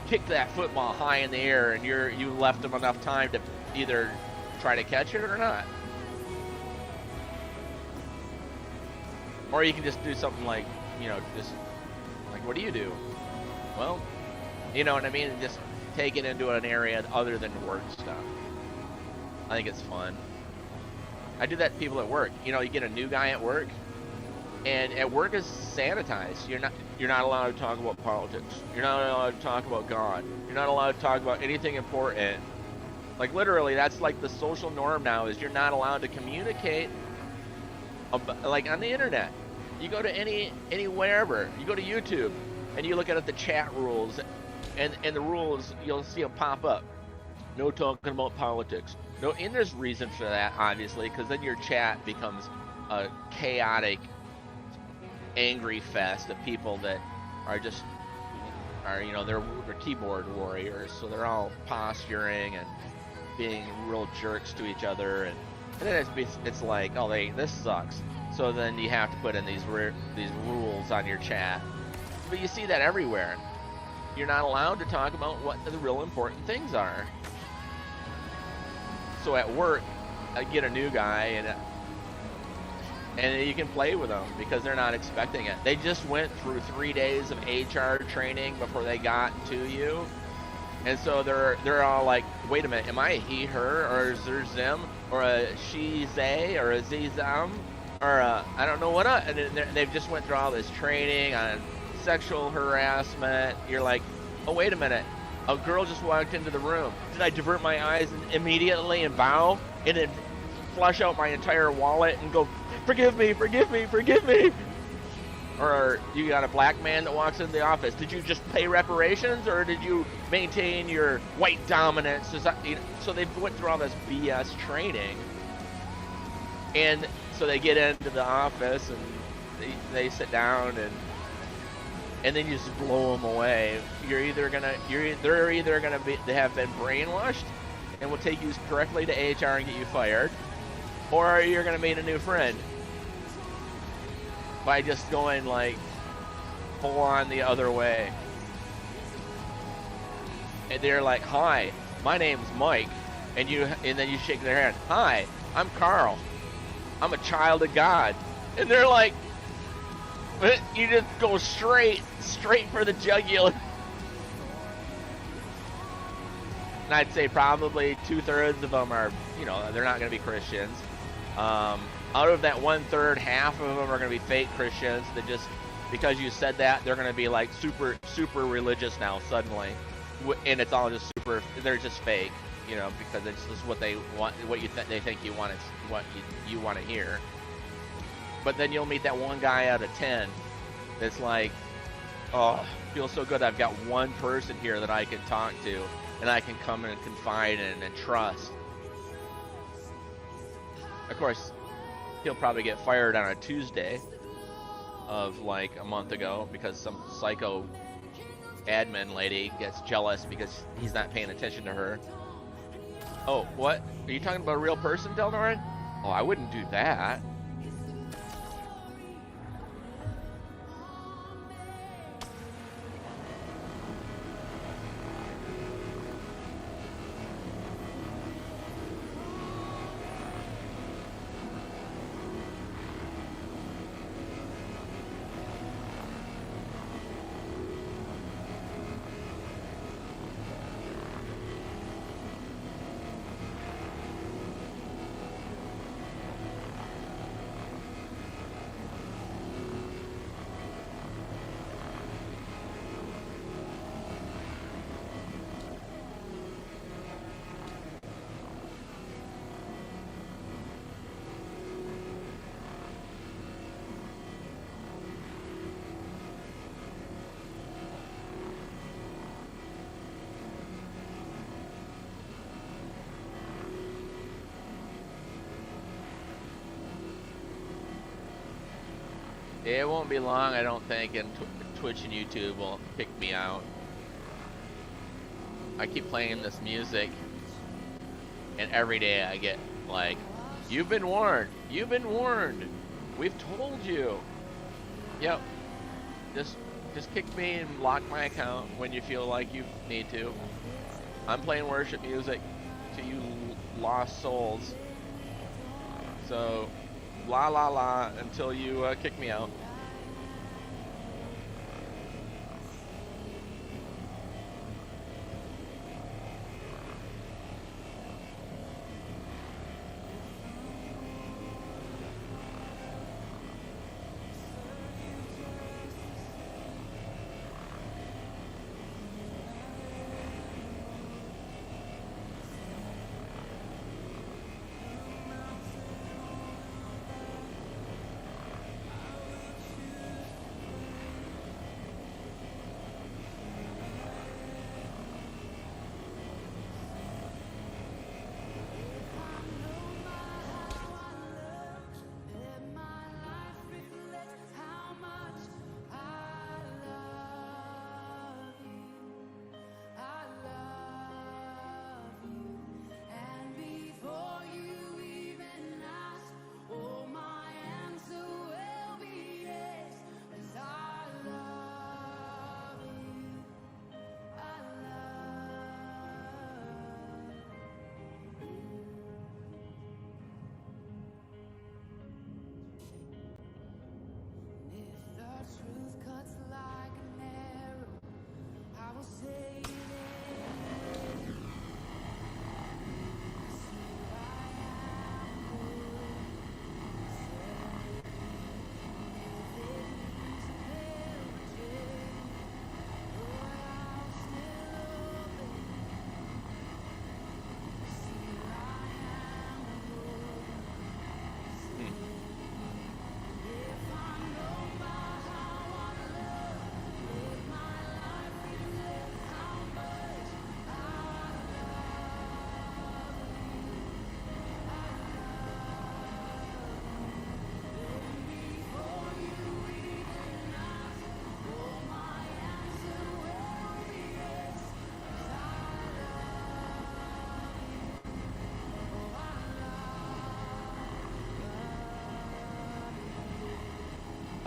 kicked that football high in the air, and you left them enough time to either try to catch it or not. Or you can just do something like, just like, "What do you do?" Well, you know what I mean? And just take it into an area other than work stuff. I think it's fun. I do that to people at work. You get a new guy at work, and at work is sanitized. You're not allowed to talk about politics. You're not allowed to talk about God. You're not allowed to talk about anything important. Like literally, that's like the social norm now, is you're not allowed to communicate like on the internet. You go to wherever. You go to YouTube and you look at the chat rules, and the rules, you'll see them pop up. No talking about politics. No, and there's reason for that, obviously, because then your chat becomes a chaotic, angry fest of people that are they're keyboard warriors, so they're all posturing and being real jerks to each other, and then it's like, "Oh, this sucks." So then you have to put in these rules on your chat. But you see that everywhere. You're not allowed to talk about what the real important things are. So at work, I get a new guy, and you can play with them because they're not expecting it. They just went through 3 days of HR training before they got to you. And so they're all like, "Wait a minute, am I a he, her, or is there them, or a she, they, or a ze, them, or I don't know what?" And they've just went through all this training on sexual harassment. You're like, "Oh, wait a minute, a girl just walked into the room. Did I divert my eyes immediately and bow, and then flush out my entire wallet and go, 'Forgive me, forgive me, forgive me'?" Or you got a black man that walks into the office. Did you just pay reparations, or did you maintain your white dominance? So they went through all this BS training, and so they get into the office and they sit down, and then you just blow them away. They're either gonna they have been brainwashed and will take you directly to HR and get you fired, or you're gonna meet a new friend by just going like full on the other way. And they're like, "Hi, my name's Mike," and then you shake their hand. "Hi, I'm Carl. I'm a child of God." And they're like, you just go straight for the jugular. And I'd say probably 2/3 of them are, they're not going to be Christians. Out of that 1/3, half of them are going to be fake Christians that just, because you said that, they're going to be like super religious now suddenly, and it's all just they're just fake, because it's just what they want, they think you want, what you want to hear. But then you'll meet that one guy out of 10 that's like, "Oh, feels so good. I've got one person here that I can talk to, and I can come and confide in and trust." Of course, he'll probably get fired on a Tuesday of like a month ago because some psycho admin lady gets jealous because he's not paying attention to her. Oh, what? Are you talking about a real person, Delnorin? Oh, I wouldn't do that. It won't be long, I don't think, and Twitch and YouTube will kick me out. I keep playing this music, and every day I get like, "You've been warned. You've been warned. We've told you." Yep. Just kick me and lock my account when you feel like you need to. I'm playing worship music to you lost souls. So, la la la until you kick me out.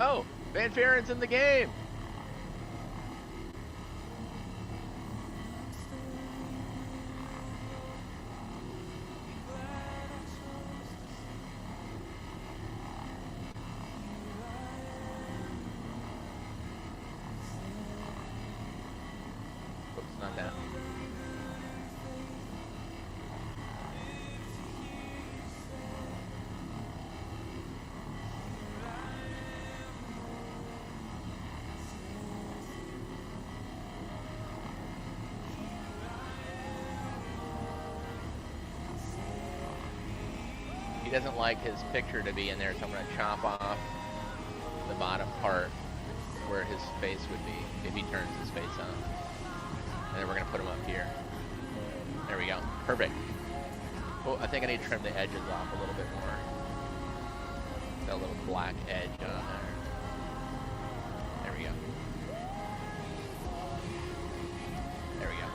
Oh, Van Farren's in the game. Oops, not that. He doesn't like his picture to be in there, so I'm going to chop off the bottom part where his face would be if he turns his face on. And then we're going to put him up here. There we go. Perfect. Oh, I think I need to trim the edges off a little bit more. Got a little black edge on there. There we go. There we go.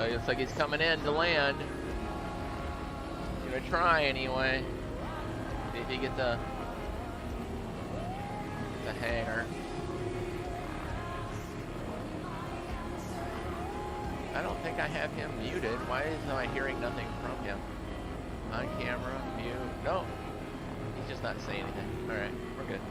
Looks like he's coming in to land. Gonna try anyway. See if he gets the hanger. I don't think I have him muted. Why am I hearing nothing from him? On camera, mute. No, he's just not saying anything. All right, we're good.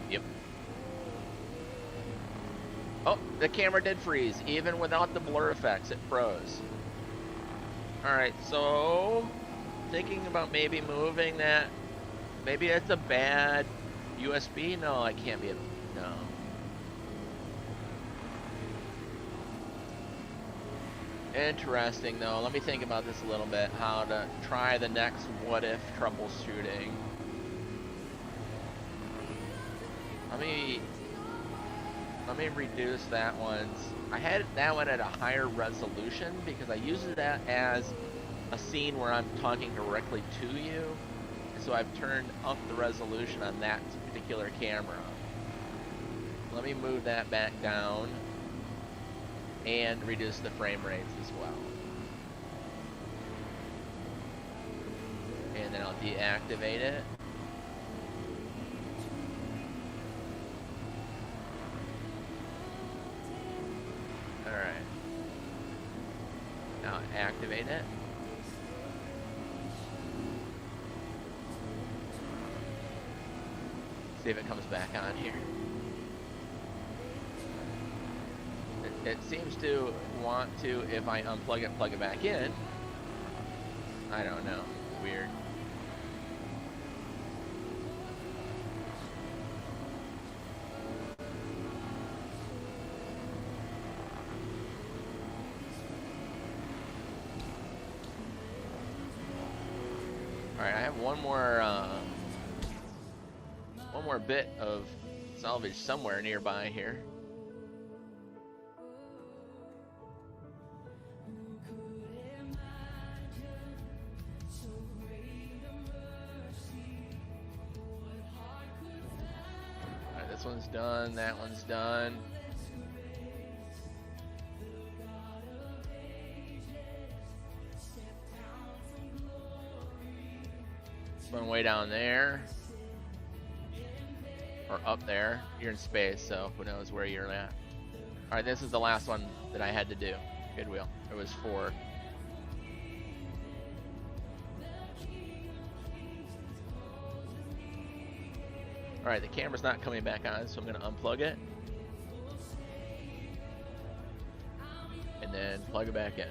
Yep. Oh, the camera did freeze. Even without the blur effects, it froze. Alright, so thinking about maybe moving that. Maybe it's a bad USB? No, it can't be a... no. Interesting, though. Let me think about this a little bit. How to try the next what-if troubleshooting. Let me reduce that one. I had that one at a higher resolution because I use that as a scene where I'm talking directly to you. So I've turned up the resolution on that particular camera. Let me move that back down and reduce the frame rates as well. And then I'll deactivate it. Alright. Now activate it. See if it comes back on here. It seems to want to, if I unplug it, plug it back in. I don't know. Weird. Alright, I have one more bit of salvage somewhere nearby here. Alright, this one's done, that one's done. One way down there. Or up there. You're in space, so who knows where you're at. Alright, this is the last one that I had to do. Goodwill. It was 4. Alright, the camera's not coming back on, so I'm going to unplug it. And then plug it back in.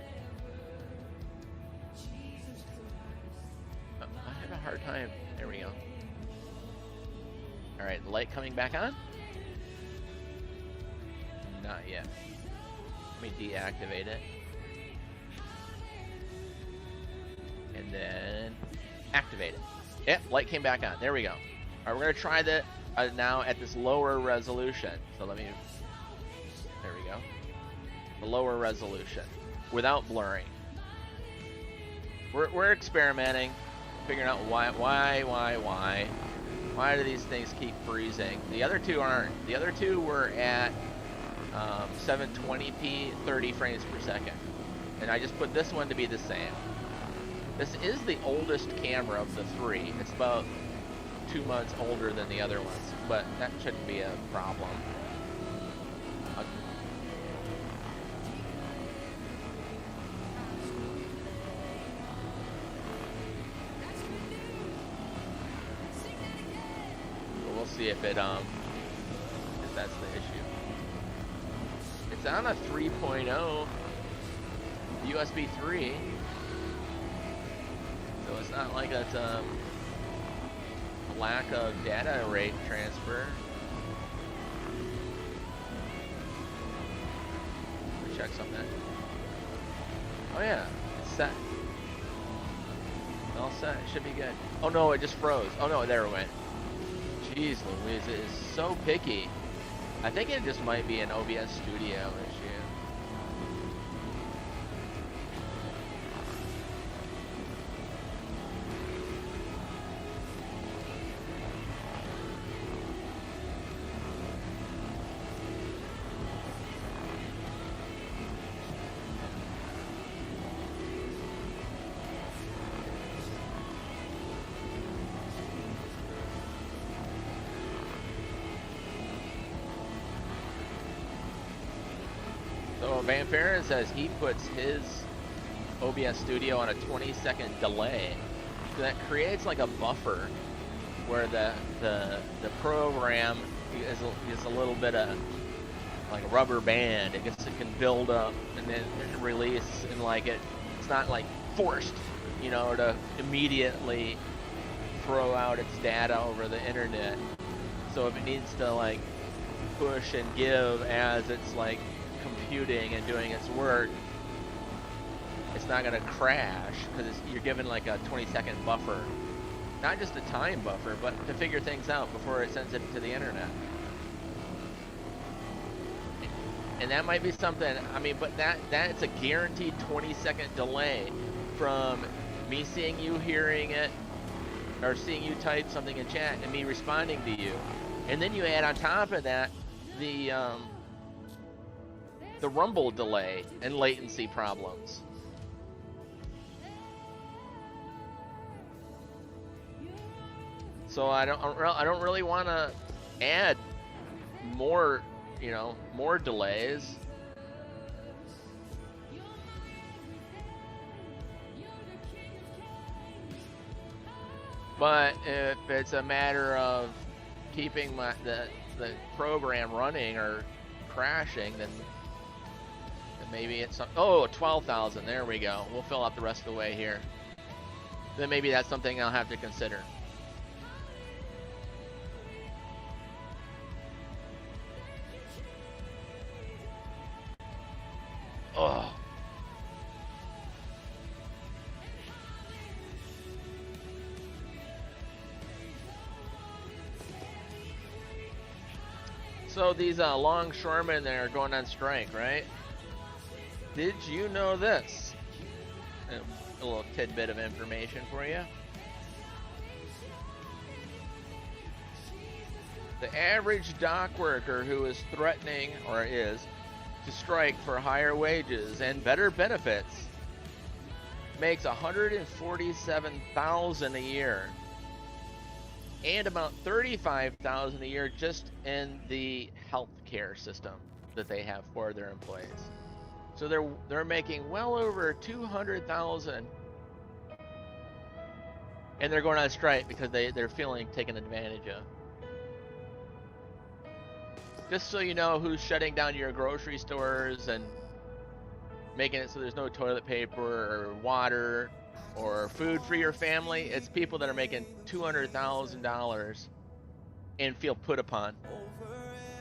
I have a hard time. There we go. Alright, the light coming back on? Not yet. Let me deactivate it. And then activate it. Yep, light came back on. There we go. Alright, we're going to try that now at this lower resolution. So let me... There we go. The lower resolution. Without blurring. We're experimenting. Figuring out why do these things keep freezing? The other two aren't. The other two were at 720p, 30 frames per second. And I just put this one to be the same. This is the oldest camera of the 3. It's about 2 months older than the other ones, but that shouldn't be a problem. if that's the issue. It's on a 3.0 USB 3, so it's not like that's a lack of data rate transfer. Let me check something. Oh yeah, it's set. All set. It should be good. Oh no, it just froze. Oh no, there it went. Jeez Louise, it is so picky. I think it just might be an OBS Studio issue. So Vampire says he puts his OBS Studio on a 20-second delay. So that creates like a buffer where the program is a little bit of like a rubber band. It can build up and then release, and like it's not like forced, you know, to immediately throw out its data over the internet. So if it needs to like push and give as it's like computing and doing its work, it's not going to crash because you're given like a 20-second buffer, not just a time buffer, but to figure things out before it sends it to the internet. And that might be something, I mean, but that's a guaranteed 20-second delay from me seeing you, hearing it, or seeing you type something in chat and me responding to you. And then you add on top of that the rumble delay and latency problems. So I don't really want to add more, you know, more delays. But if it's a matter of keeping the program running or crashing, then maybe it's some, oh, 12,000. There we go. We'll fill out the rest of the way here. Then maybe that's something I'll have to consider. Oh. So these longshoremen that are going on strike, right? Did you know this? A little tidbit of information for you. The average dock worker who is threatening, or is, to strike for higher wages and better benefits makes $147,000 a year, and about $35,000 a year just in the healthcare system that they have for their employees. So they're making well over $200,000, and they're going on strike because they're feeling taken advantage of. Just so you know who's shutting down your grocery stores and making it so there's no toilet paper or water or food for your family, it's people that are making $200,000 and feel put upon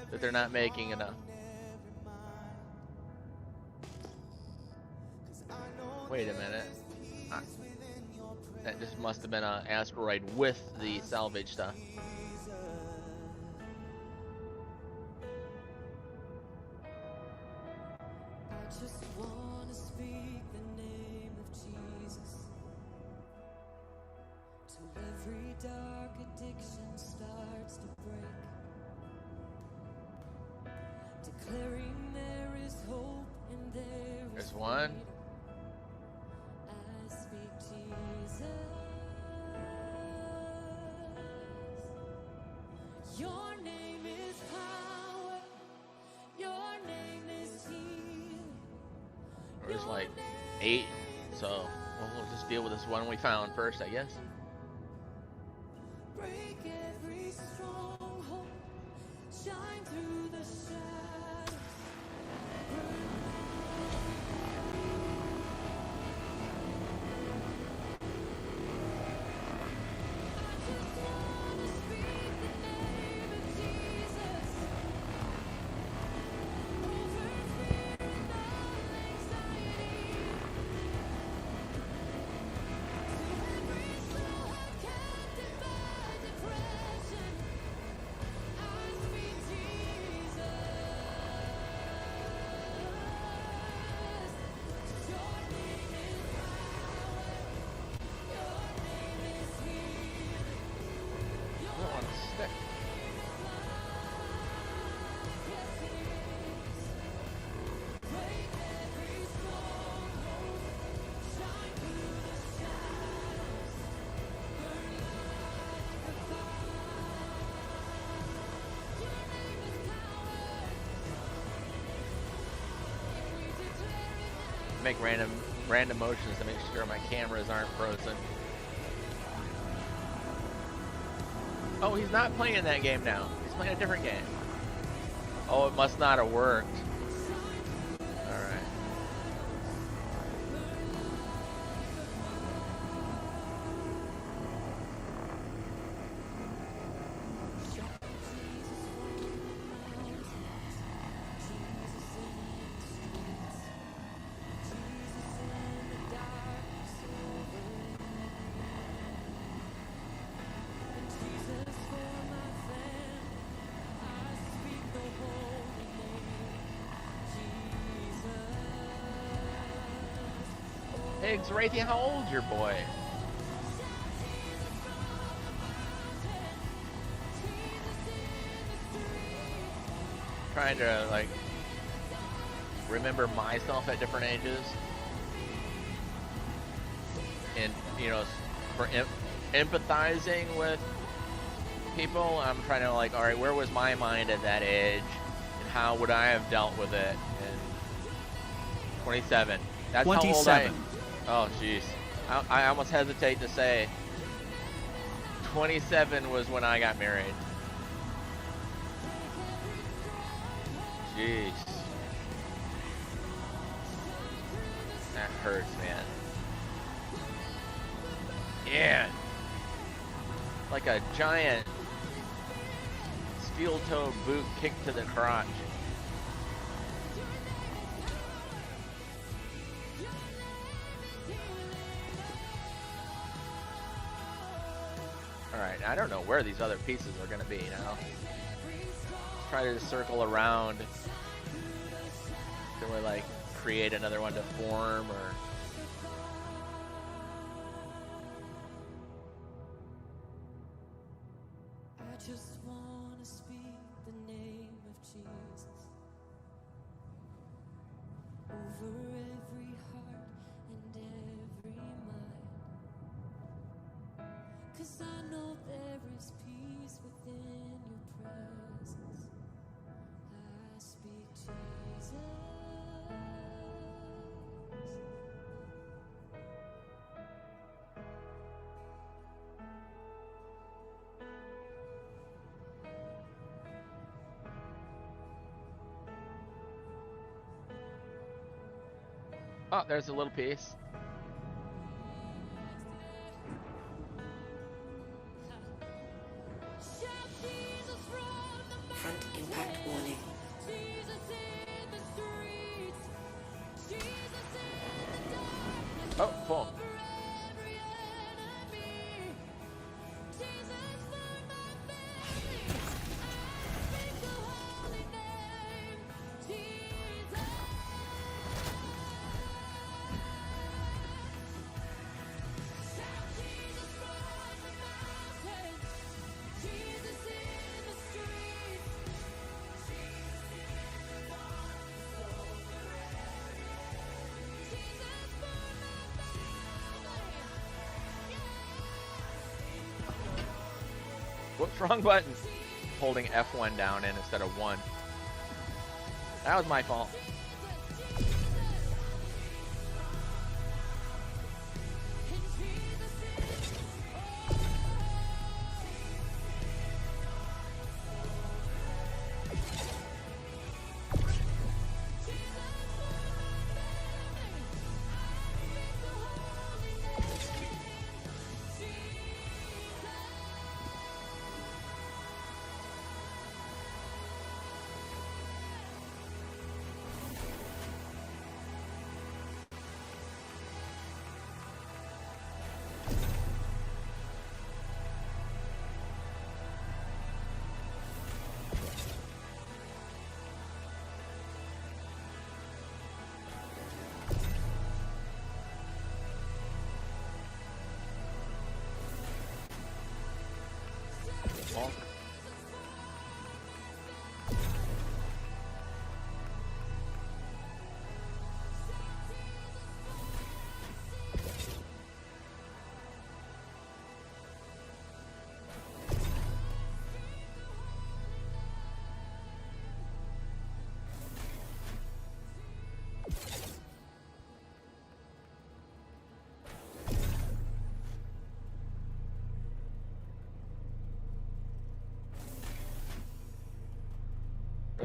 that they're not making enough. Wait a minute. That just must have been an asteroid with the salvage stuff. Just wanna speak the name of Jesus till every dark addiction starts to break, declaring there is hope and There's one. I speak Jesus. Your name is power. Your name is healing. There's like 8, so we'll just deal with this one we found first, I guess. Break every stronghold. make random motions to make sure my cameras aren't frozen. Oh, he's not playing that game now. He's playing a different game. Oh, it must not have worked. Alright. Hey, Xrathi, how old's your boy? Trying to, like, remember myself at different ages. And, you know, for empathizing with people, I'm trying to, like, alright, where was my mind at that age? And how would I have dealt with it? And 27. That's 27. how old I am. Oh, jeez. I almost hesitate to say 27 was when I got married. Jeez. That hurts, man. Yeah. Like a giant steel-toe boot kicked to the crotch. Alright, I don't know where these other pieces are going to be now. Try to just circle around. Can we, like, create another one to form, or... I just wanna speak the name of Jesus over every heart and every mind. 'Cause I know there is peace within your presence. I speak Jesus. Oh, there's a little piece. Front impact warning. Oh, cool. Whoops, wrong button. Holding F1 down in instead of 1. That was my fault.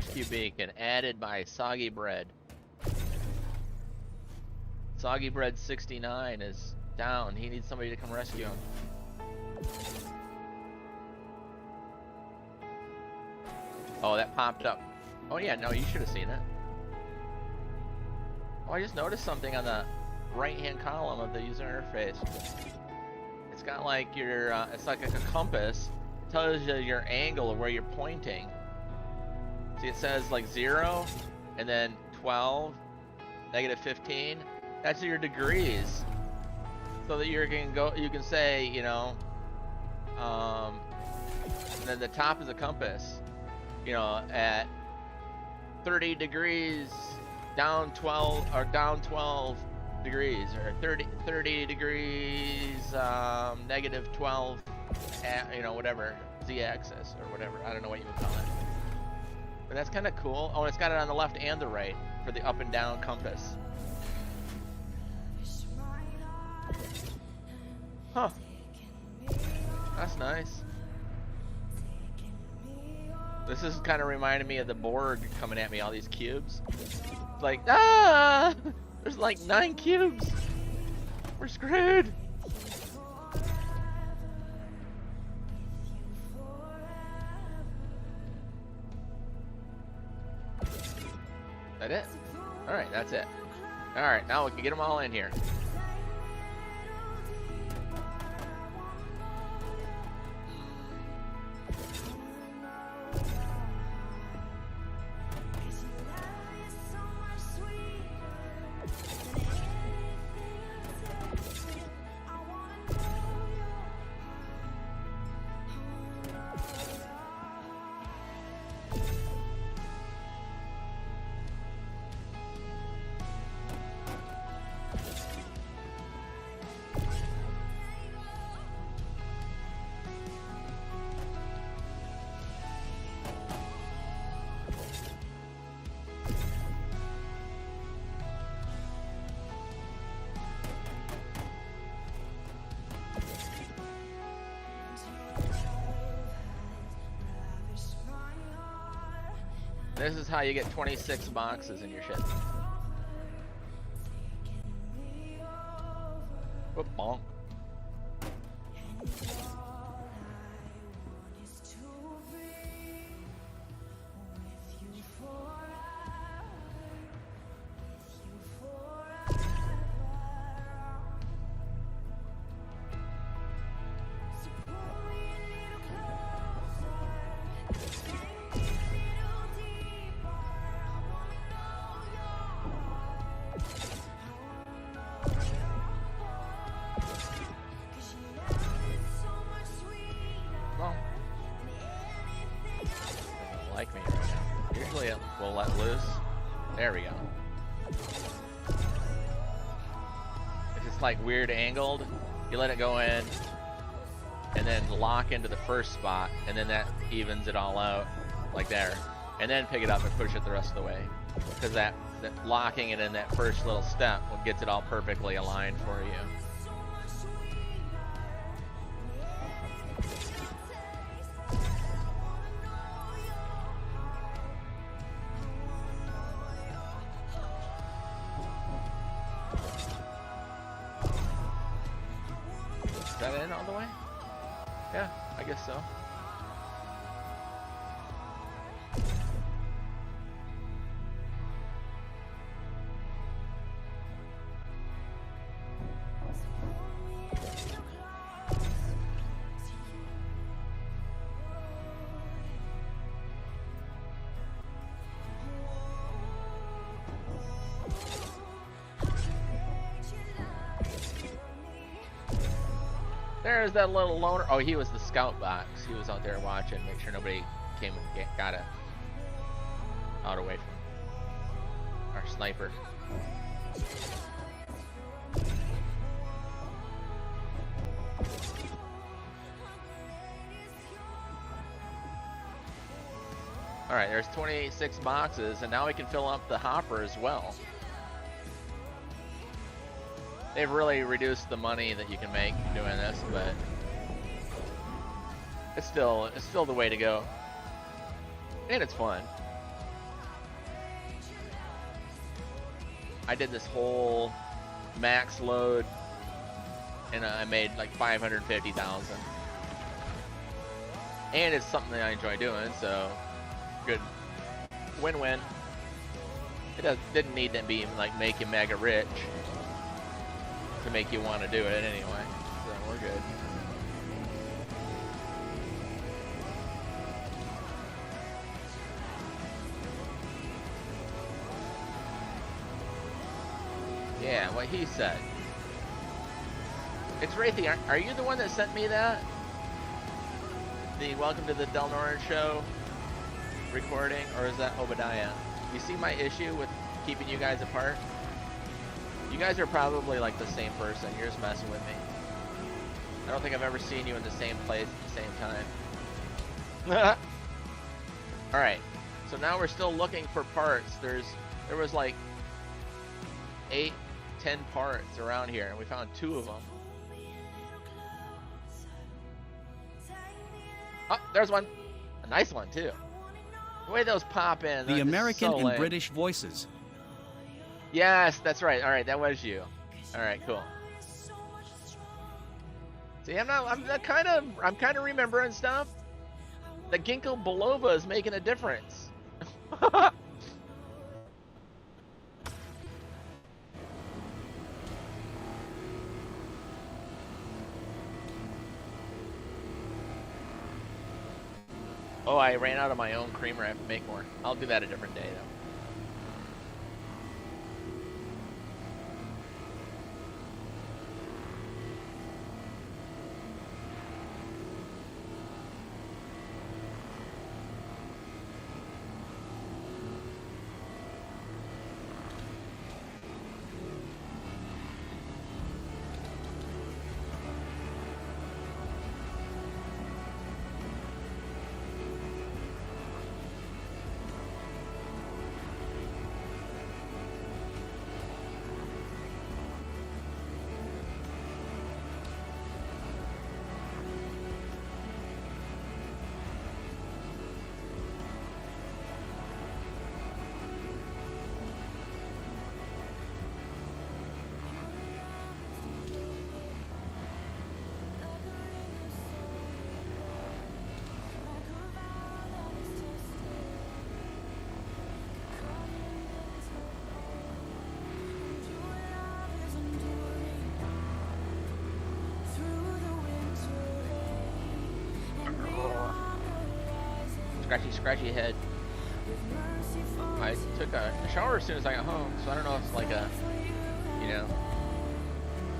rescue beacon added by Soggy Bread. Soggy Bread 69 is down. He needs somebody to come rescue him. Oh, that popped up. Oh yeah, no, you should have seen it. Oh, I just noticed something on the right-hand column of the user interface. It's got like your, it's like a compass. It tells you your angle of where you're pointing. See, it says like 0, and then 12, negative 15. That's your degrees. So that you can say, you know, and then the top is a compass. You know, at 30 degrees, down 12 degrees, or 30 degrees, negative 12, you know, whatever, z-axis or whatever. I don't know what you would call it. But that's kind of cool. Oh, it's got it on the left and the right for the up and down compass. Huh. That's nice. This is kind of reminding me of the Borg coming at me, all these cubes. It's like, ah! There's like 9 cubes! We're screwed! That it? Alright, that's it. Alright, now we can get them all in here. This is how you get 26 boxes in your shit. Whoop, bonk. Like me right now. Usually it will let loose. There we go. If it's like weird angled, you let it go in and then lock into the first spot, and then that evens it all out like there, and then pick it up and push it the rest of the way, because that locking it in that first little step gets it all perfectly aligned for you. Is that in all the way? Yeah, I guess so. There's that little loner. Oh, he was the scout box. He was out there watching, make sure nobody came and got it out away from our sniper. Alright, there's 26 boxes, and now we can fill up the hopper as well. They've really reduced the money that you can make doing this, but it's still the way to go. And it's fun. I did this whole max load, and I made like 550,000. And it's something that I enjoy doing, so good win-win. It didn't need to be like make you mega rich to make you want to do it anyway, so we're good. Yeah, what he said. It's Wraithy. Are you the one that sent me that? The Welcome to the Del Noran Show recording, or is that Obadiah? You see my issue with keeping you guys apart? You guys are probably like the same person. You're just messing with me. I don't think I've ever seen you in the same place at the same time. Alright, so now we're still looking for parts. There was like 8, 10 parts around here, and we found 2 of them. Oh, there's one. A nice one, too. The way those pop in. The American so and lame. British voices. Yes, that's right. All right, that was you. All right, cool. See, I'm kind of remembering stuff. The ginkgo biloba is making a difference. Oh, I ran out of my own creamer. I have to make more. I'll do that a different day, though. Scratchy head. I took a shower as soon as I got home, so I don't know if it's like a, you know,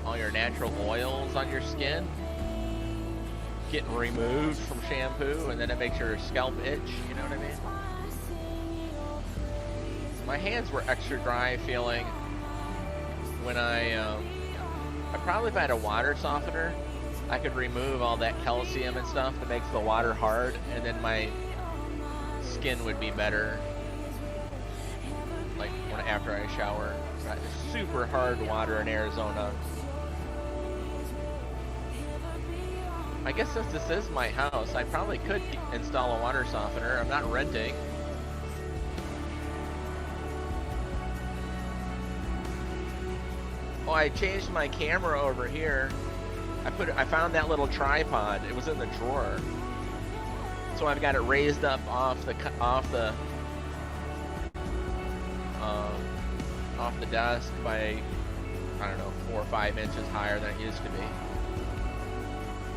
all your natural oils on your skin getting removed from shampoo, and then it makes your scalp itch, you know what I mean? My hands were extra dry feeling when I probably if I had a water softener, I could remove all that calcium and stuff that makes the water hard, and then my skin would be better, like after I shower. It's super hard water in Arizona. I guess since this is my house, I probably could install a water softener. I'm not renting. Oh, I changed my camera over here. I found that little tripod. It was in the drawer. So I've got it raised up off the desk by, I don't know, 4 or 5 inches higher than it used to be.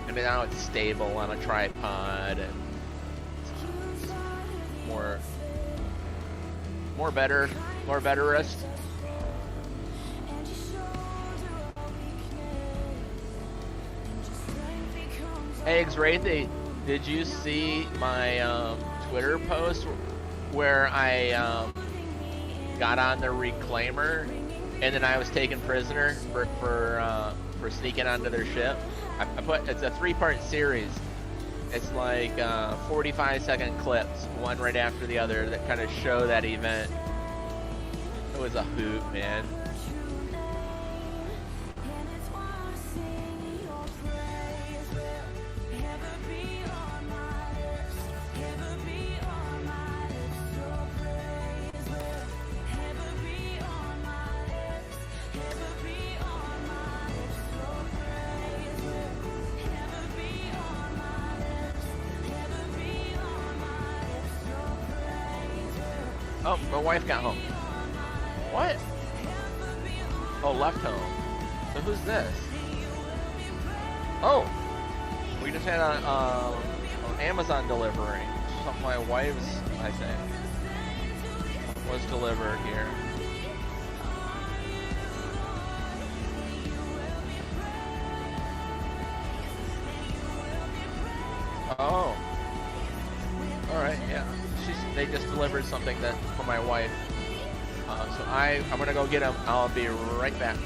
And now it's stable on a tripod and more betterist. Hey, X-Ray, did you see my Twitter post where I got on the reclaimer and then I was taken prisoner for sneaking onto their ship? It's a 3-part series. It's like 45-second clips, one right after the other, that kind of show that event. It was a hoot, man. Oh, my wife got home. What? Oh, left home. So who's this? Oh, we just had an Amazon delivery. Something my wife's, I think, was delivered here. Oh. All right, yeah. They just delivered something that for my wife. So I'm gonna go get them. I'll be right back.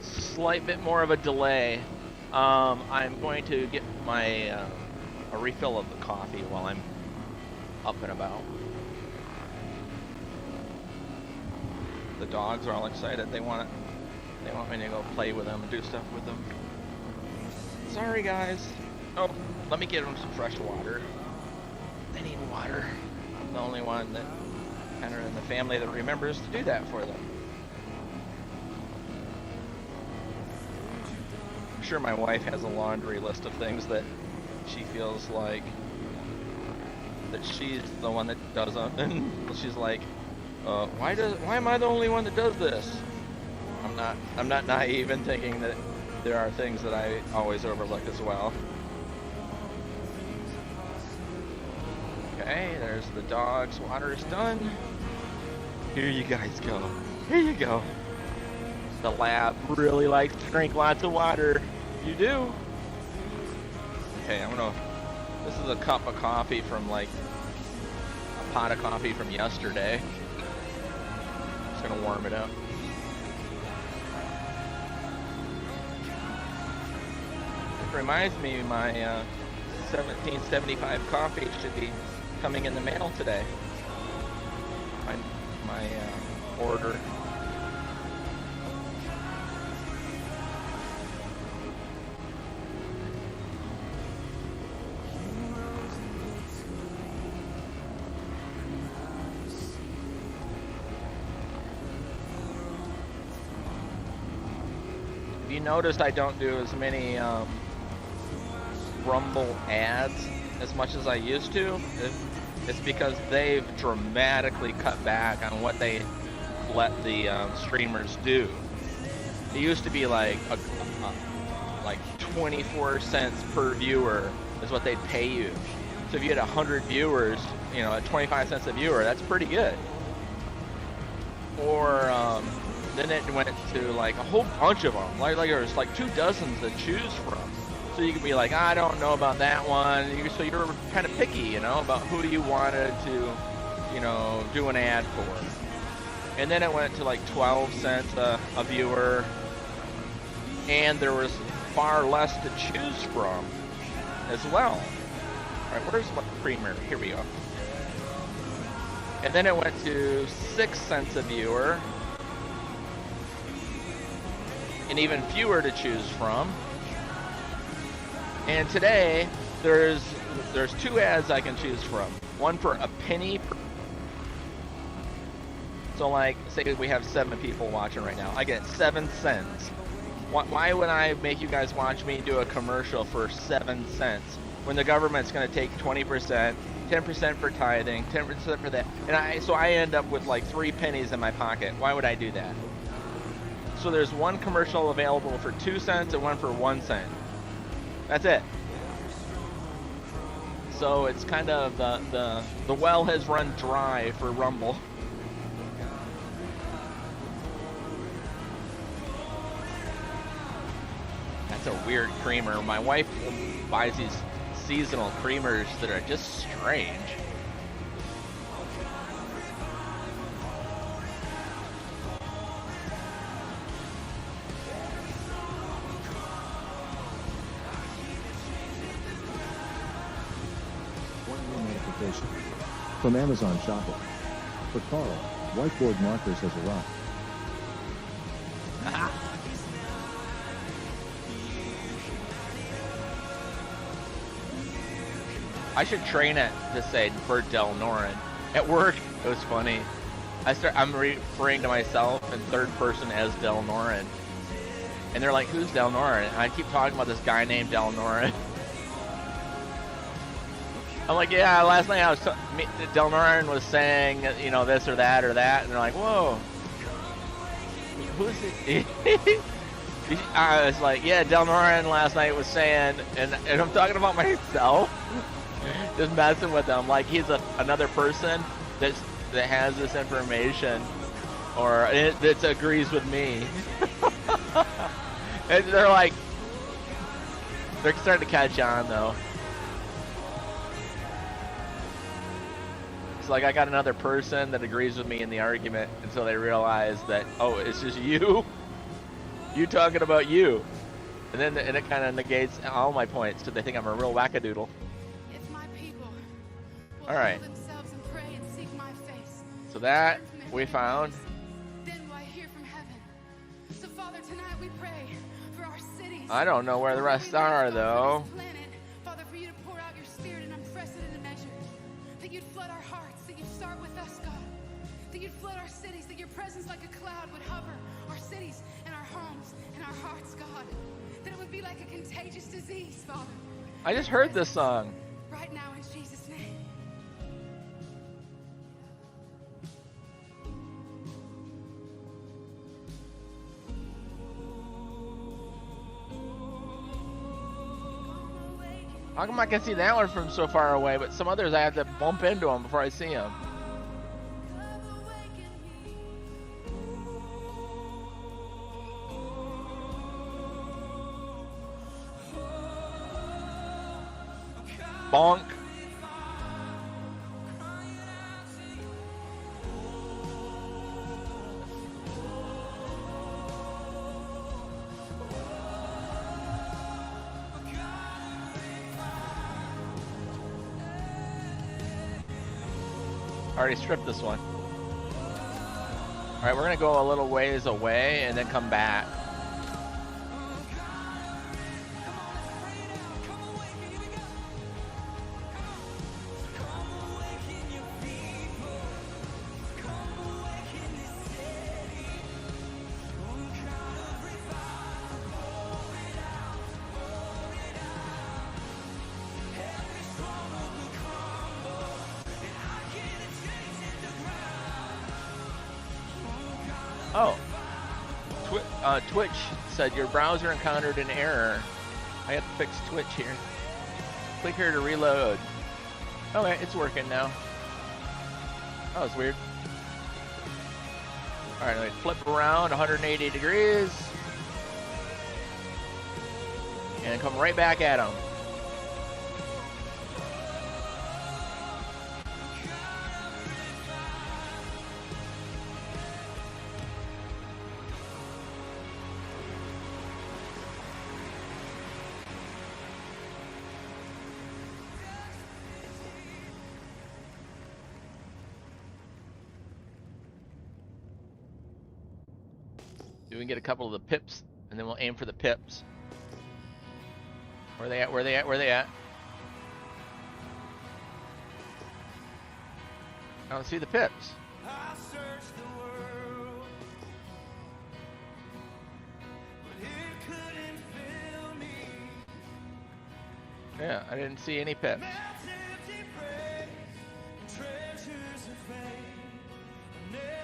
Slight bit more of a delay. I'm going to get my a refill of the coffee while I'm up and about. The dogs are all excited. They want me to go play with them and do stuff with them. Sorry, guys. Oh, let me get them some fresh water. They need water. I'm the only one that kind of in the family that remembers to do that for them. I'm sure my wife has a laundry list of things that she feels like that she's the one that does them, and she's like, why am I the only one that does this? I'm not naive in thinking that there are things that I always overlook as well. Okay, there's the dogs. Water is done. Here you guys go. Here you go. The lab really likes to drink lots of water. You do. Okay, this is a cup of coffee from like a pot of coffee from yesterday. Just gonna warm it up. It reminds me my 1775 coffee should be coming in the mail today. My order. You noticed I don't do as many Rumble ads as much as I used to. It's because they've dramatically cut back on what they let the streamers do. It used to be like like 24 cents per viewer is what they'd pay you. So if you had 100 viewers, you know, at 25 cents a viewer, that's pretty good. Or then it went to like a whole bunch of them. Like there's like 2 dozens to choose from. So you could be like, I don't know about that one. So you're kind of picky, you know, about who you wanted to, you know, do an ad for. And then it went to like 12 cents a viewer. And there was far less to choose from as well. Alright, where's what creamer? Here we go. And then it went to 6 cents a viewer. And even fewer to choose from. And today, there's 2 ads I can choose from. One for a penny per. So like, say we have 7 people watching right now. I get 7 cents. Why would I make you guys watch me do a commercial for 7 cents when the government's going to take 20%, 10% for tithing, 10% for that, and so I end up with like 3 pennies in my pocket? Why would I do that? So there's one commercial available for 2 cents and one for 1 cent. That's it. So it's kind of the well has run dry for Rumble. That's a weird creamer. My wife buys these seasonal creamers that are just strange. One new notification from Amazon Shopping. For Carl, whiteboard markers has arrived. I should train it to say for Del Norin. At work, it was funny. I'm referring to myself in third person as Del Norin. And they're like, who's Del Norin? And I keep talking about this guy named Del Norin. I'm like, yeah, last night Del Norin was saying, you know, this or that or that. And they're like, whoa. Who's it? I was like, yeah, Del Norin last night was saying, and I'm talking about myself. Just messing with them like he's another person that has this information or that agrees with me. And they're like, they're starting to catch on though. It's like I got another person that agrees with me in the argument until they realize that, oh, it's just you talking about you, and then it kind of negates all my points because they think I'm a real wackadoodle. All right. So that we found. I don't know where the rest are though. Father, for you to pour out your spirit in unprecedented measure. That you'd flood our hearts, that you'd start with us, God. That you'd flood our cities, that your presence like a cloud would hover our cities and our homes and our hearts, God. That it would be like a contagious disease, Father. I just heard this song. Right now in Jesus' name. How come I can see that one from so far away, but some others I have to bump into them before I see them? Bonk. Already stripped this one. Alright, we're gonna go a little ways away and then come back. Oh, Twitch said your browser encountered an error. I have to fix Twitch here. Click here to reload. Okay, it's working now. That was weird. Alright, let me flip around 180 degrees. And come right back at him. we can get a couple of the pips, and then we'll aim for the pips. Where are they at? Where are they at? Where are they at? I don't see the pips. Yeah, I didn't see any pips.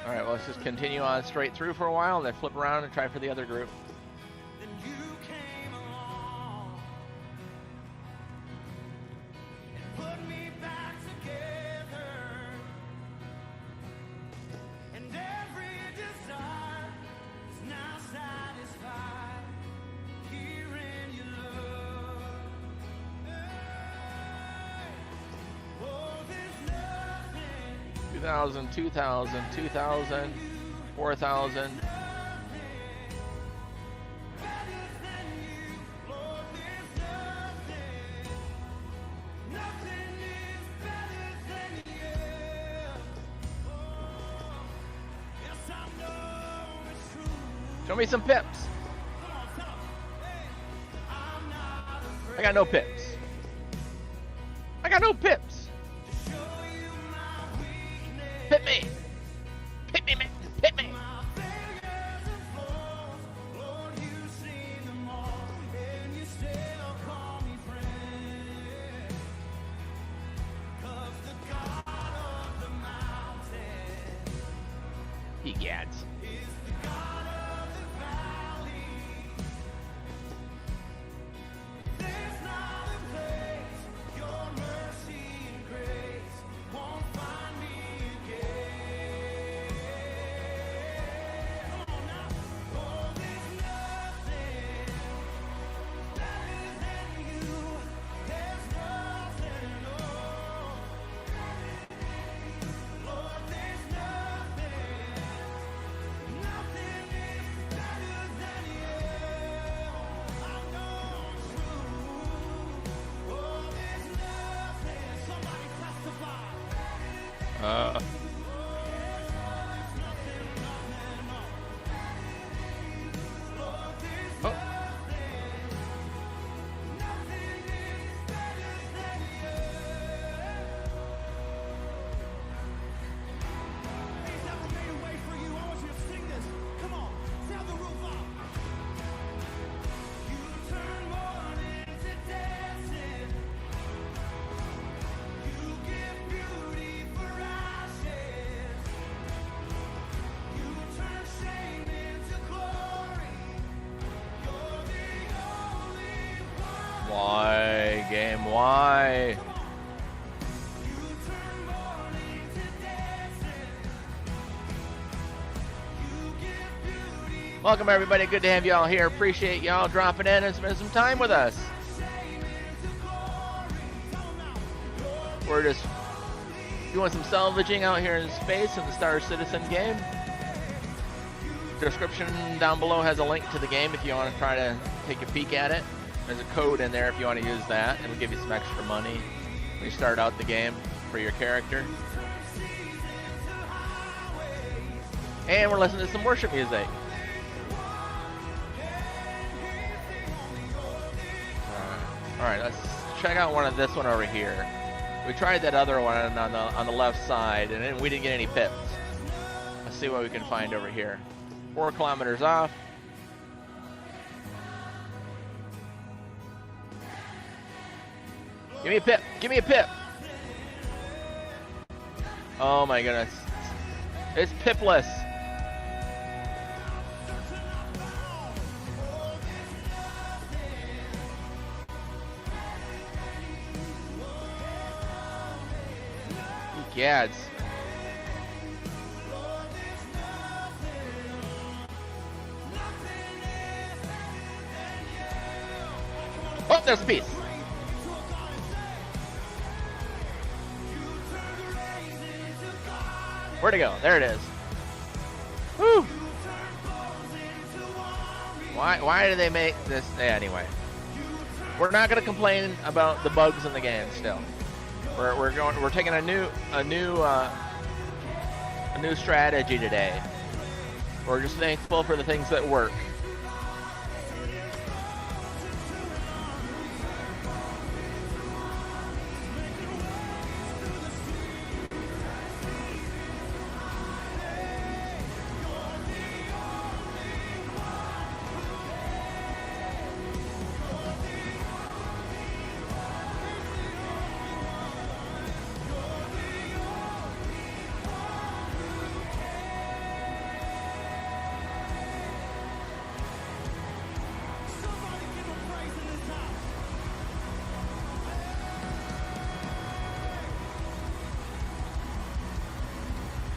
Alright, well, let's just continue on straight through for a while and then flip around and try for the other group. $2,000, $2,000, $2,000, $4,000. Show me some pips. I got no pips. I got no pips. Hit me! Hit me, man! Hit me! Egads. Why, game, why? Welcome everybody, good to have y'all here. Appreciate y'all dropping in and spending some time with us. We're just doing some salvaging out here in space in the Star Citizen game. Description down below has a link to the game if you want to try to take a peek at it. There's a code in there if you want to use that. It'll give you some extra money when you start out the game for your character. And we're listening to some worship music. Alright, let's check out this one over here. We tried that other one on the left side, and then we didn't get any pips. Let's see what we can find over here. 4 kilometers off. Give me a pip. Give me a pip. Oh my goodness. It's pipless. Gads. Oh, there's a piece. Where'd it go? There it is. Woo! Why do they make this? Yeah, anyway, we're not gonna complain about the bugs in the game. Still, we're taking a new strategy today. We're just thankful for the things that work.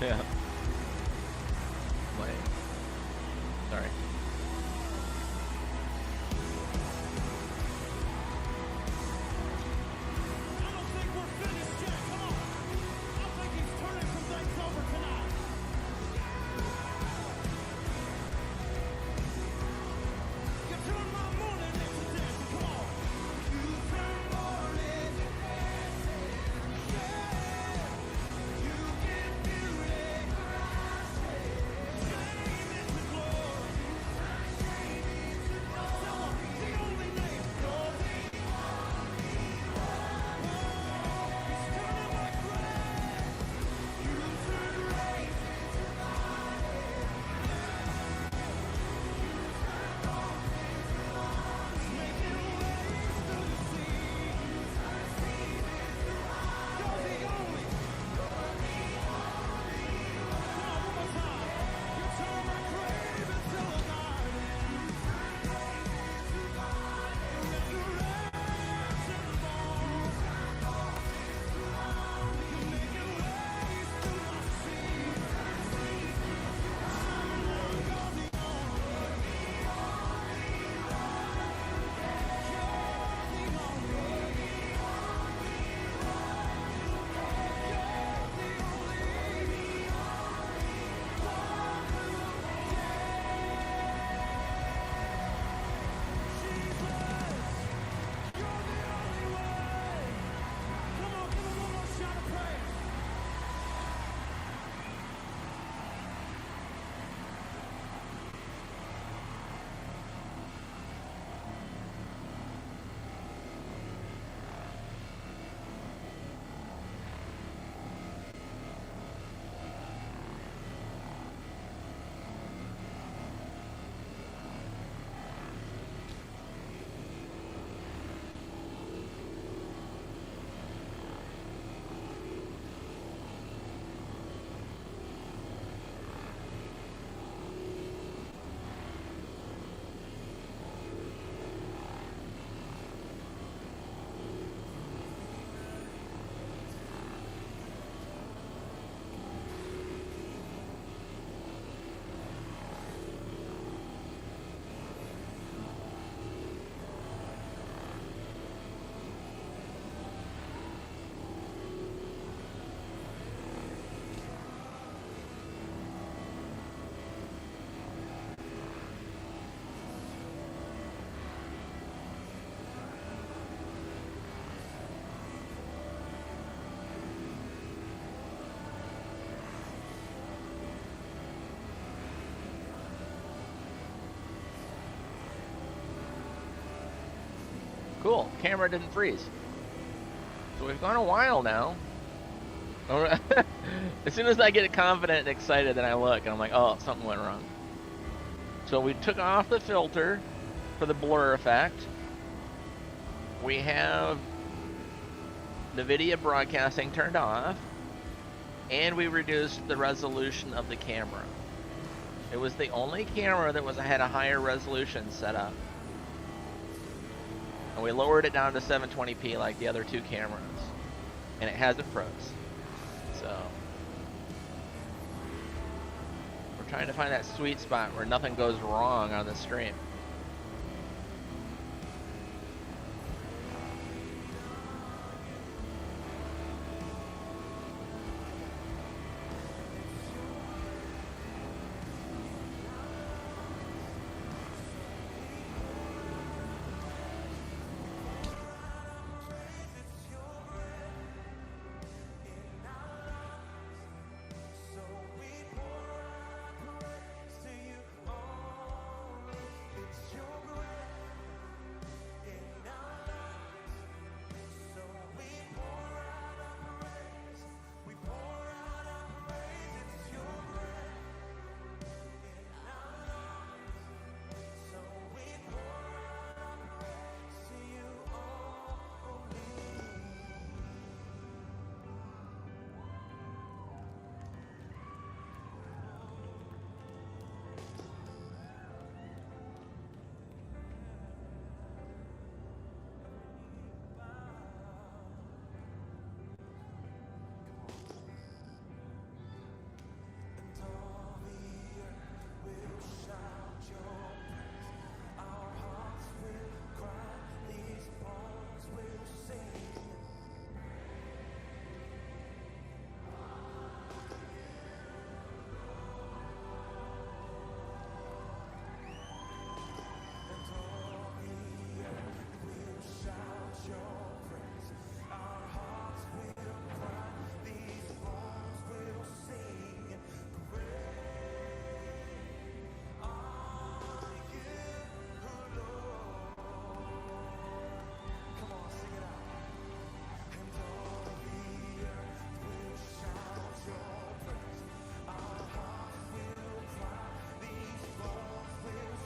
Yeah. Wait. Sorry. Cool. Camera didn't freeze. So we've gone a while now. As soon as I get confident and excited, then I look and I'm like, oh, something went wrong. So we took off the filter for the blur effect. We have the video broadcasting turned off. And we reduced the resolution of the camera. It was the only camera that had a higher resolution set up. And we lowered it down to 720p like the other two cameras. And it hasn't froze. So we're trying to find that sweet spot where nothing goes wrong on the stream.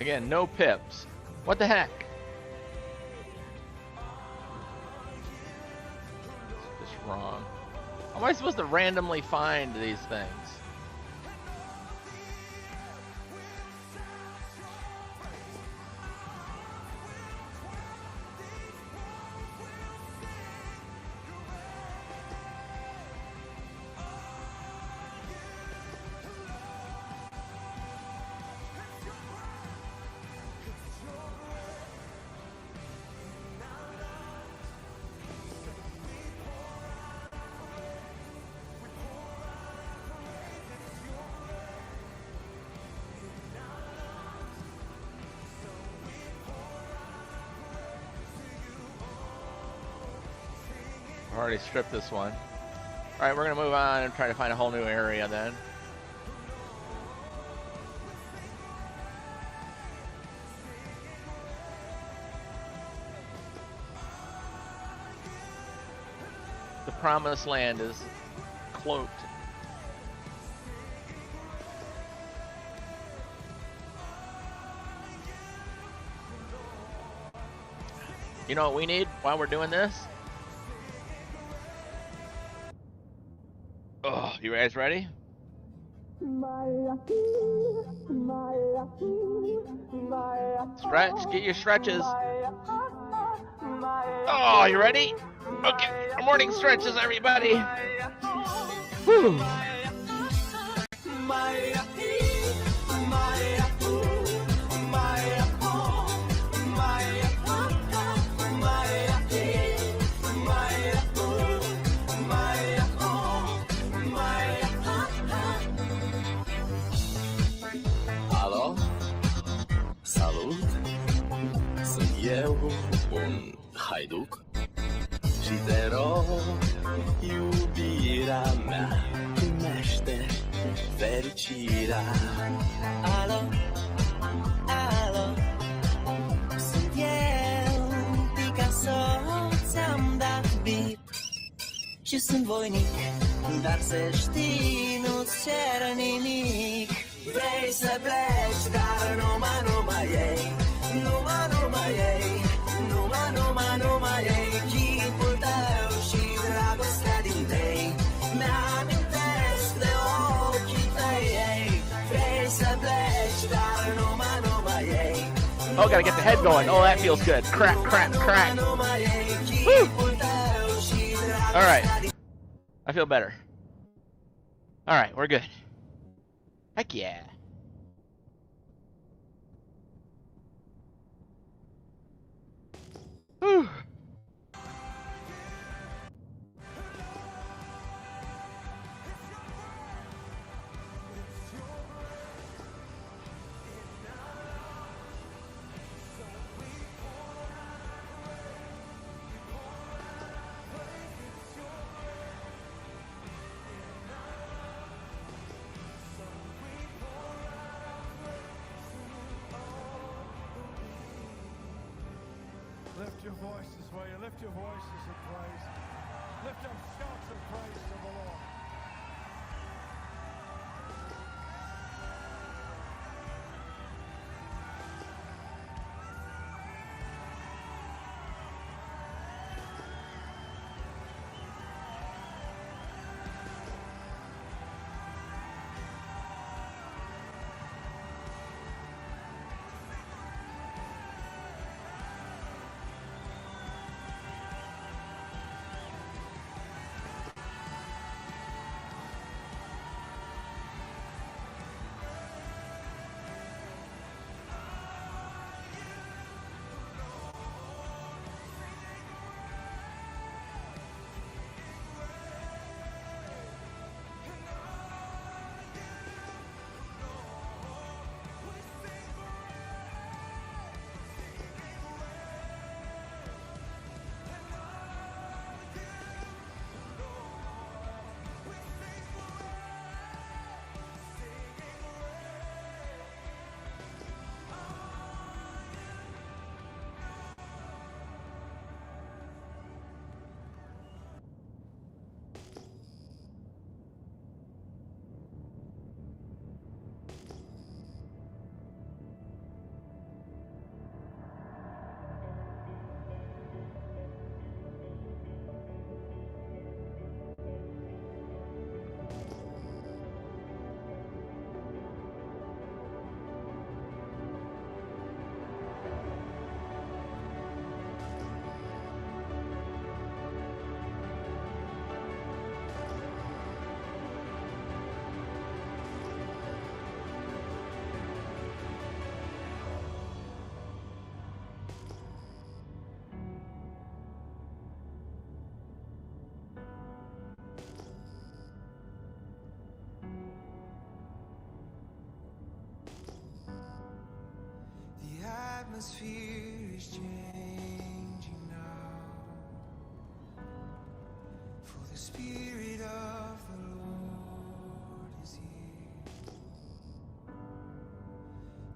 Again, no pips. What the heck? It's just wrong. How am I supposed to randomly find these things? I've already stripped this one. Alright, we're going to move on and try to find a whole new area then. The promised land is cloaked. You know what we need while we're doing this? Oh, you guys ready? Stretch, get your stretches. Oh, you ready? Okay, morning stretches, everybody. Whew. Eu, haiduc și te rog, iubirea mea, primește fericirea. Alo, alo, sunt eu, Picasso, ți-am dat bip și sunt voinic, dar să știi, nu-ți cer nimic. Vrei să pleci, dar numai ei. Numai ei, numai ei, chipul tău și dragostea din tei. Mi-amintesc de ochii tăi, ei. Vrei să pleci, dar numai ei. Oh, gotta get the head going. Oh, that feels good. Crack, crack, crack. Woo! All right. I feel better. All right, we're good. Heck yeah. Whew. Lift your voices, will you? Lift your voices in praise. Lift up shouts of praise to the Lord. atmosphere is changing now. For the Spirit of the Lord is here.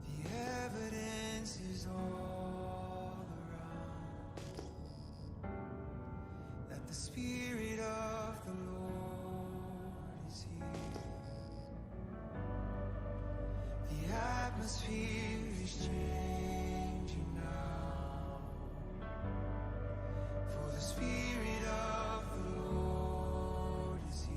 The evidence is all around that the Spirit of the Lord is here. The atmosphere is changing now. For the Spirit of the Lord is here.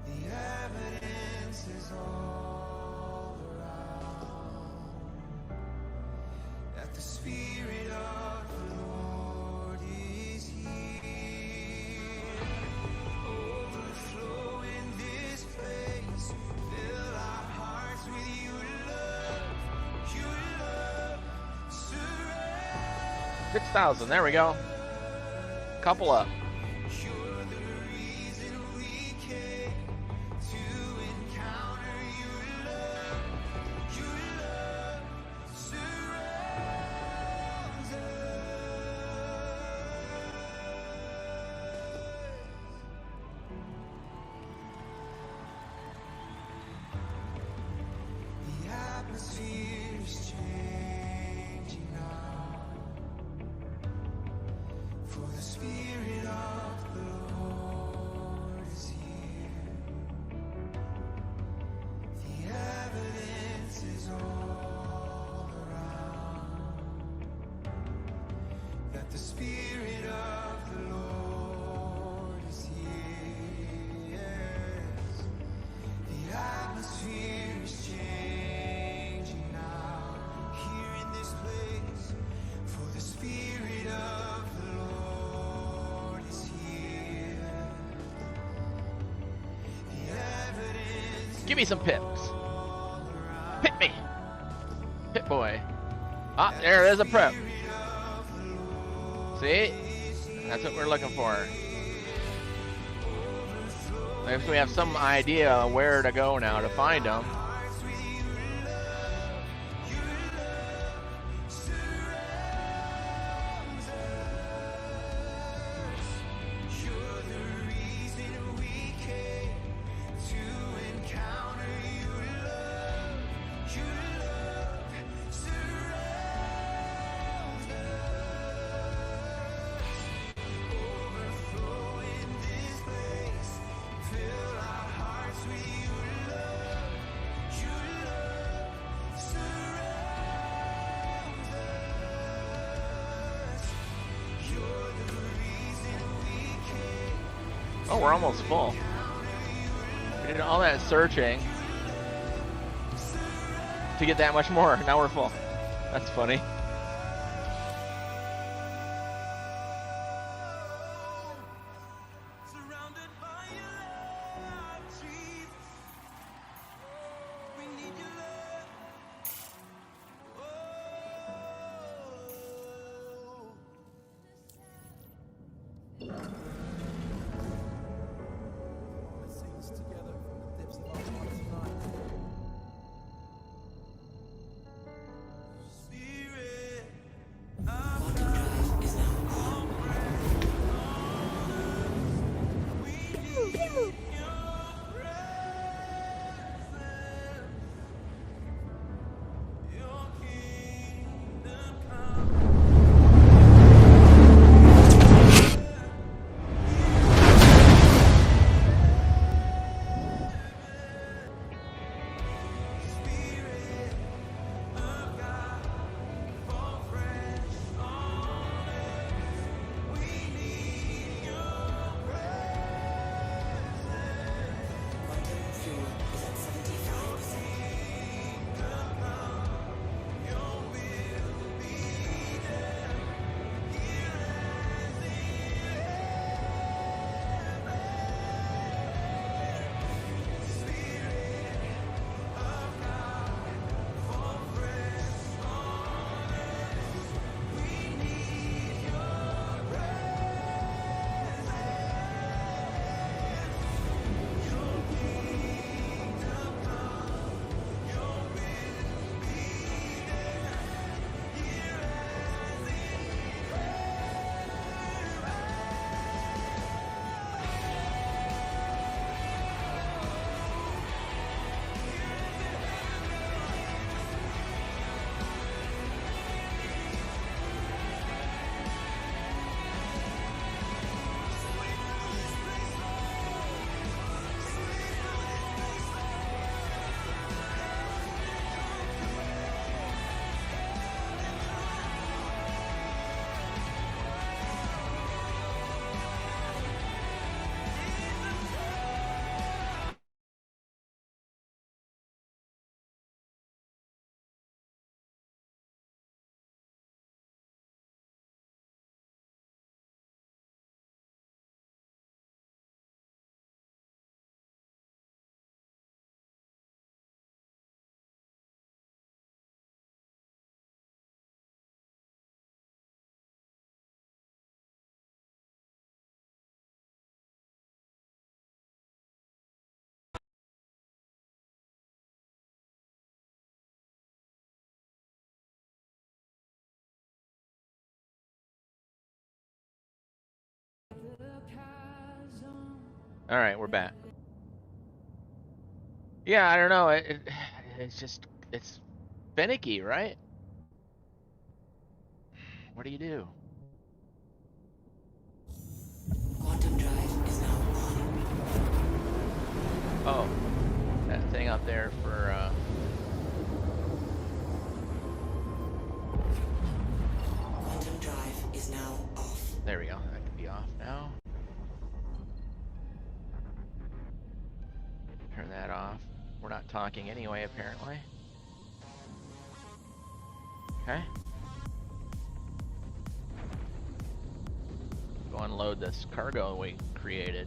The evidence is all around that the Spirit of the Lord is here. Overflow in this place. Fill our hearts with your love. Your love surrounds. 6,000. There we go. Couple up. You're the reason we came to encounter your love. Your love surrounds us. The atmosphere is changing now. For the Spirit of the Lord is here. The evidence is all around that the Spirit of the Lord is here. Yes. The atmosphere is changing now. Here in this place, for the Spirit of the Lord is here. The evidence Give me some pips. Pip me. Pip boy. Ah, there is a prep. See? That's what we're looking for. If we have some idea where to go now to find them. You're the reason we came to encounter your love. Your love surrounds us. Overflow in this place. Fill our hearts with your love. Your love surrounds us. You're the reason we came. Oh, we're almost full. We did all that searching to get that much more. Now we're full. That's funny. Surrounded by your love, Jesus. We need your love. Let's sing this together from the depths of our hearts tonight. Spirit All right, we're back. Yeah, I don't know. It's just it's finicky, right? What do you do? Quantum drive is now on. Oh, that thing up there for. Quantum drive is now off. There we go. That can be off now. Turn that off. We're not talking anyway, apparently. Okay. Go unload this cargo we created.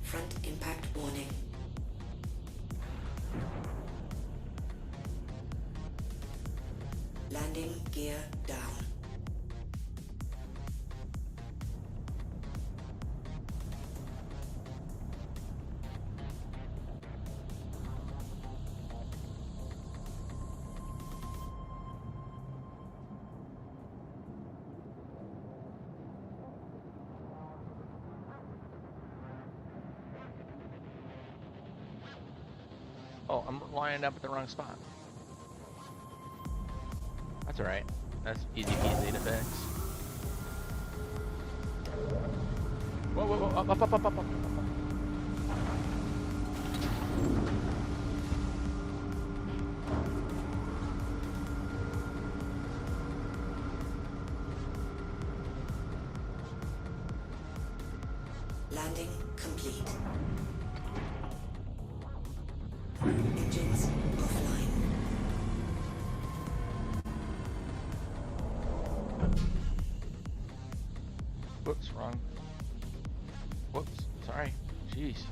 Front impact warning. Landing gear down. Oh, I'm lining up at the wrong spot. That's alright. That's easy peasy to fix. Whoa, whoa, whoa, up. Landing complete. Engines offline. Whoops, wrong. Whoops, sorry. Jeez.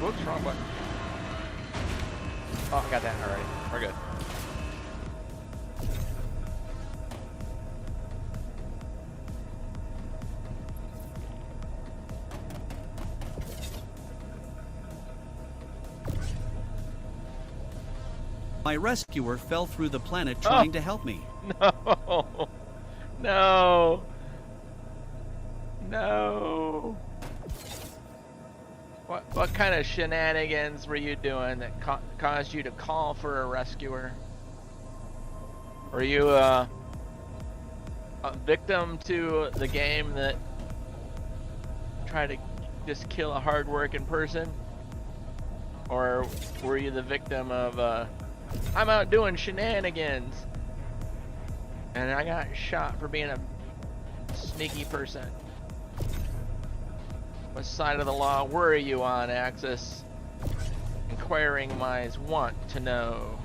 Whoops, wrong button. Oh, I got that already. We're good. My rescuer fell through the planet trying to help me. No. No. No. What kind of shenanigans were you doing that caused you to call for a rescuer? Were you a victim to the game that tried to just kill a hard-working person? Or were you the victim of I'm out doing shenanigans and I got shot for being a sneaky person? What side of the law were you on, Axis? Inquiring minds want to know.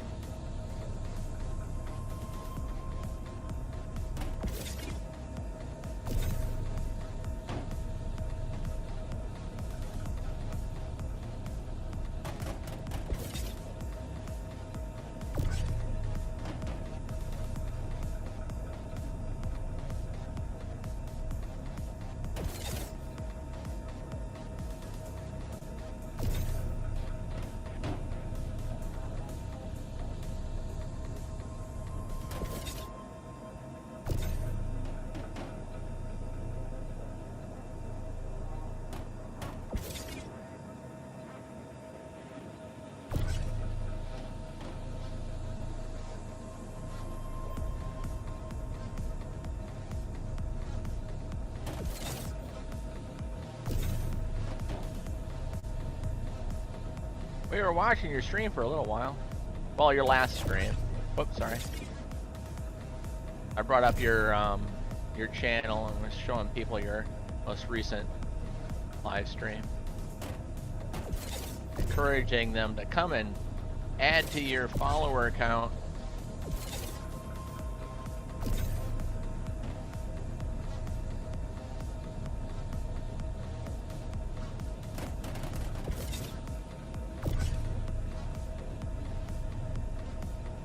We were watching your stream for a little while. Well, your last stream. Whoops, sorry. I brought up your channel and was showing people your most recent live stream. Encouraging them to come and add to your follower count.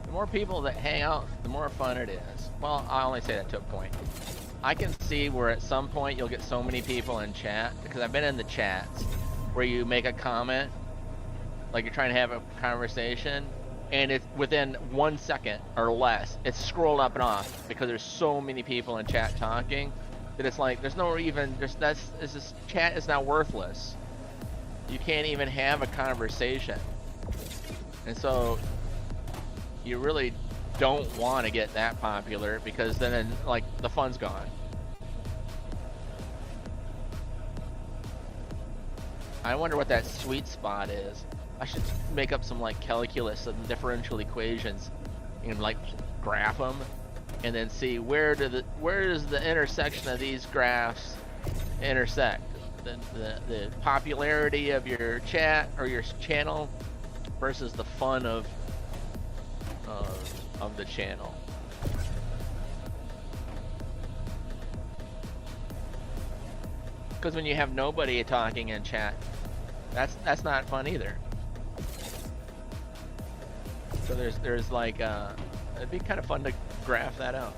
The more people that hang out, the more fun it is. Well, I only say that to a point. I can see where at some point you'll get so many people in chat, because I've been in the chats where you make a comment, like you're trying to have a conversation, and it's within 1 second or less, it's scrolled up and off because there's so many people in chat talking that it's like there's no even this chat is now worthless. You can't even have a conversation, and so you really don't want to get that popular because then like the fun's gone. I wonder what that sweet spot is. I should make up some like calculus and differential equations and like graph them and then see where does the intersection of these graphs intersect. The popularity of your chat or your channel versus the fun of the channel. Because when you have nobody talking in chat, that's not fun either. So there's like it'd be kind of fun to graph that out.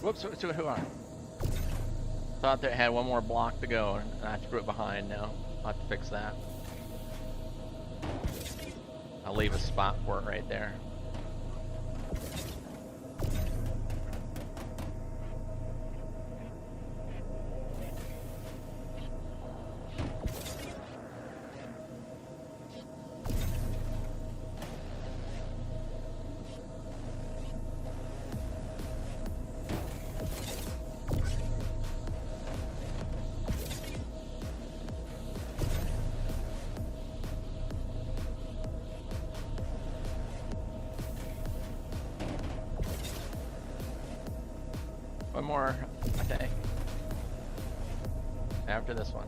Whoops, who are? Thought that it had one more block to go, and I threw it behind now. I'll have to fix that. I'll leave a spot for it right there. One more, I think. After this one.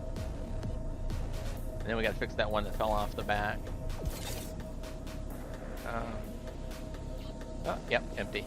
And then we gotta fix that one that fell off the back. Oh, yep, empty.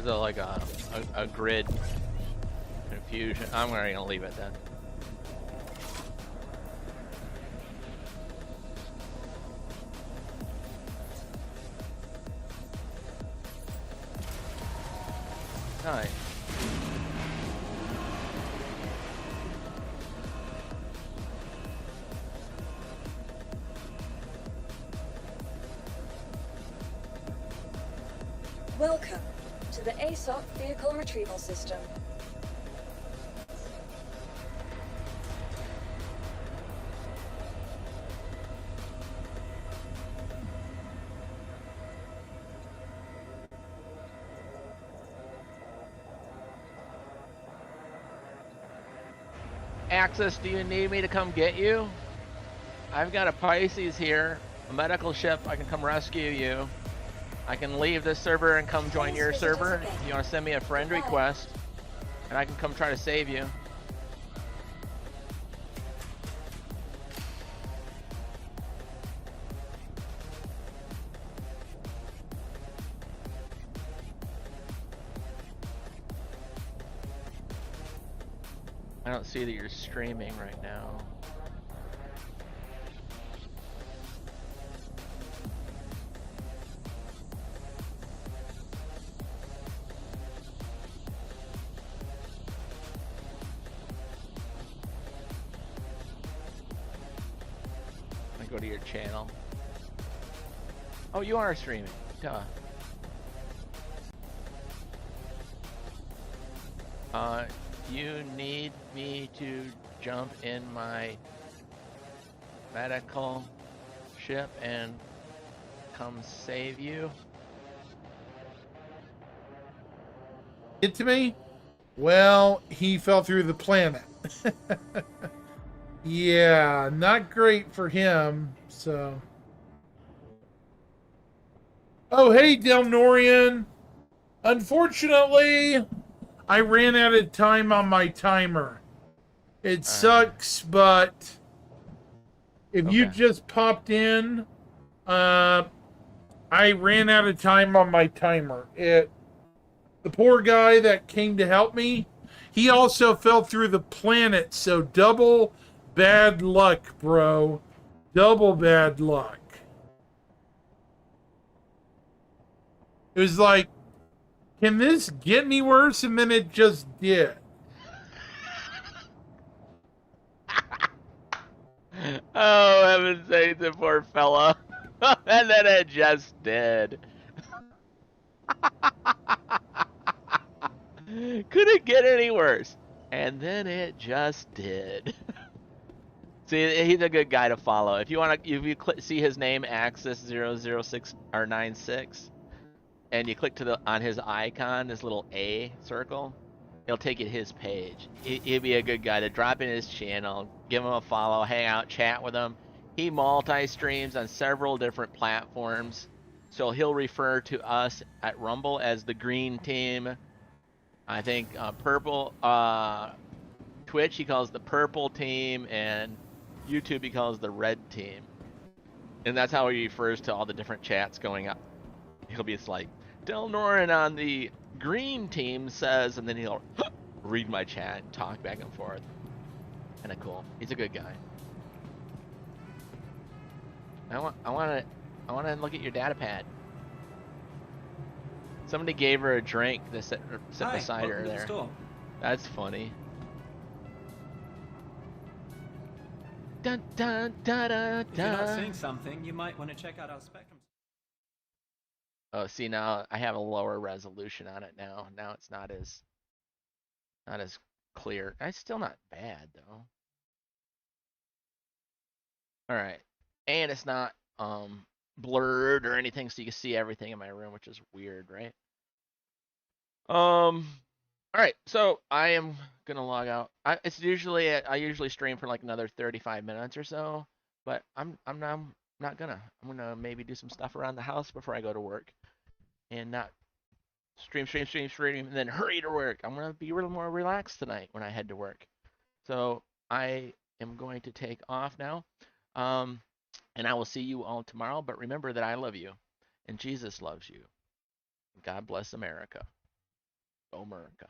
There's like a grid confusion. I'm already gonna leave it then. Nice. Welcome to the ASOC Vehicle Retrieval System. Axis, do you need me to come get you? I've got a Pisces here, a medical ship. I can come rescue you. I can leave this server and come join your server. If you want to send me a friend request, and I can come try to save you. I don't see that you're streaming right now. Go to your channel. Oh, you are streaming. Duh. You need me to jump in my medical ship and come save you? Get to me? Well, he fell through the planet. Yeah, not great for him, so. Oh, hey, Delnorian. Unfortunately, I ran out of time on my timer. It sucks, but if you just popped in, I ran out of time on my timer. The poor guy that came to help me, he also fell through the planet, so double bad luck, bro. Double bad luck. It was like, can this get any worse? And then it just did. Oh, heaven's sakes, the poor fella. And then it just did. Couldn't get any worse. And then it just did. See, he's a good guy to follow. If you want to, if you see his name, Axis 006 or 96, and you click on his icon, this little A circle, he'll take you to his page. He'd be a good guy to drop in his channel, give him a follow, hang out, chat with him. He multi-streams on several different platforms, so he'll refer to us at Rumble as the Green Team. I think Purple, Twitch he calls the Purple Team, and YouTube he calls the Red Team. And that's how he refers to all the different chats going up. He'll be like, Del Norin on the Green Team says, and then he'll read my chat and talk back and forth. Kinda cool. He's a good guy. I want to look at your data pad. Somebody gave her a drink that sit beside her there. That's funny. Dun, dun, dun, dun, If you're not seeing something, you might want to check out our spectrum. Oh, see, now I have a lower resolution on it now. Now it's not as clear. It's still not bad though. All right, and it's not blurred or anything, so you can see everything in my room, which is weird, right? All right, so I am gonna log out. I usually stream for like another 35 minutes or so, but I'm not gonna. I'm gonna maybe do some stuff around the house before I go to work, and not stream, and then hurry to work. I'm gonna be a little more relaxed tonight when I head to work. So I am going to take off now. And I will see you all tomorrow, but remember that I love you, and Jesus loves you. God bless America. Go America.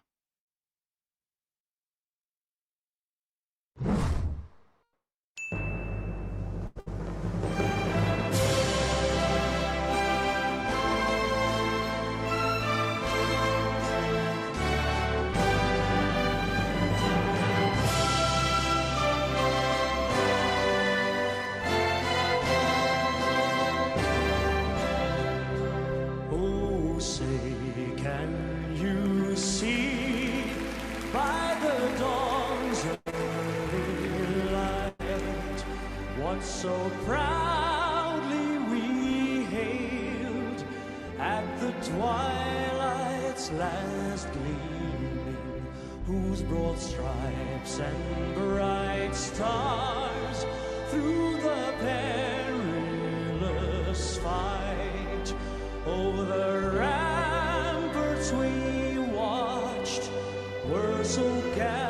So proudly we hailed at the twilight's last gleaming, whose broad stripes and bright stars through the perilous fight over the ramparts we watched were so gallant.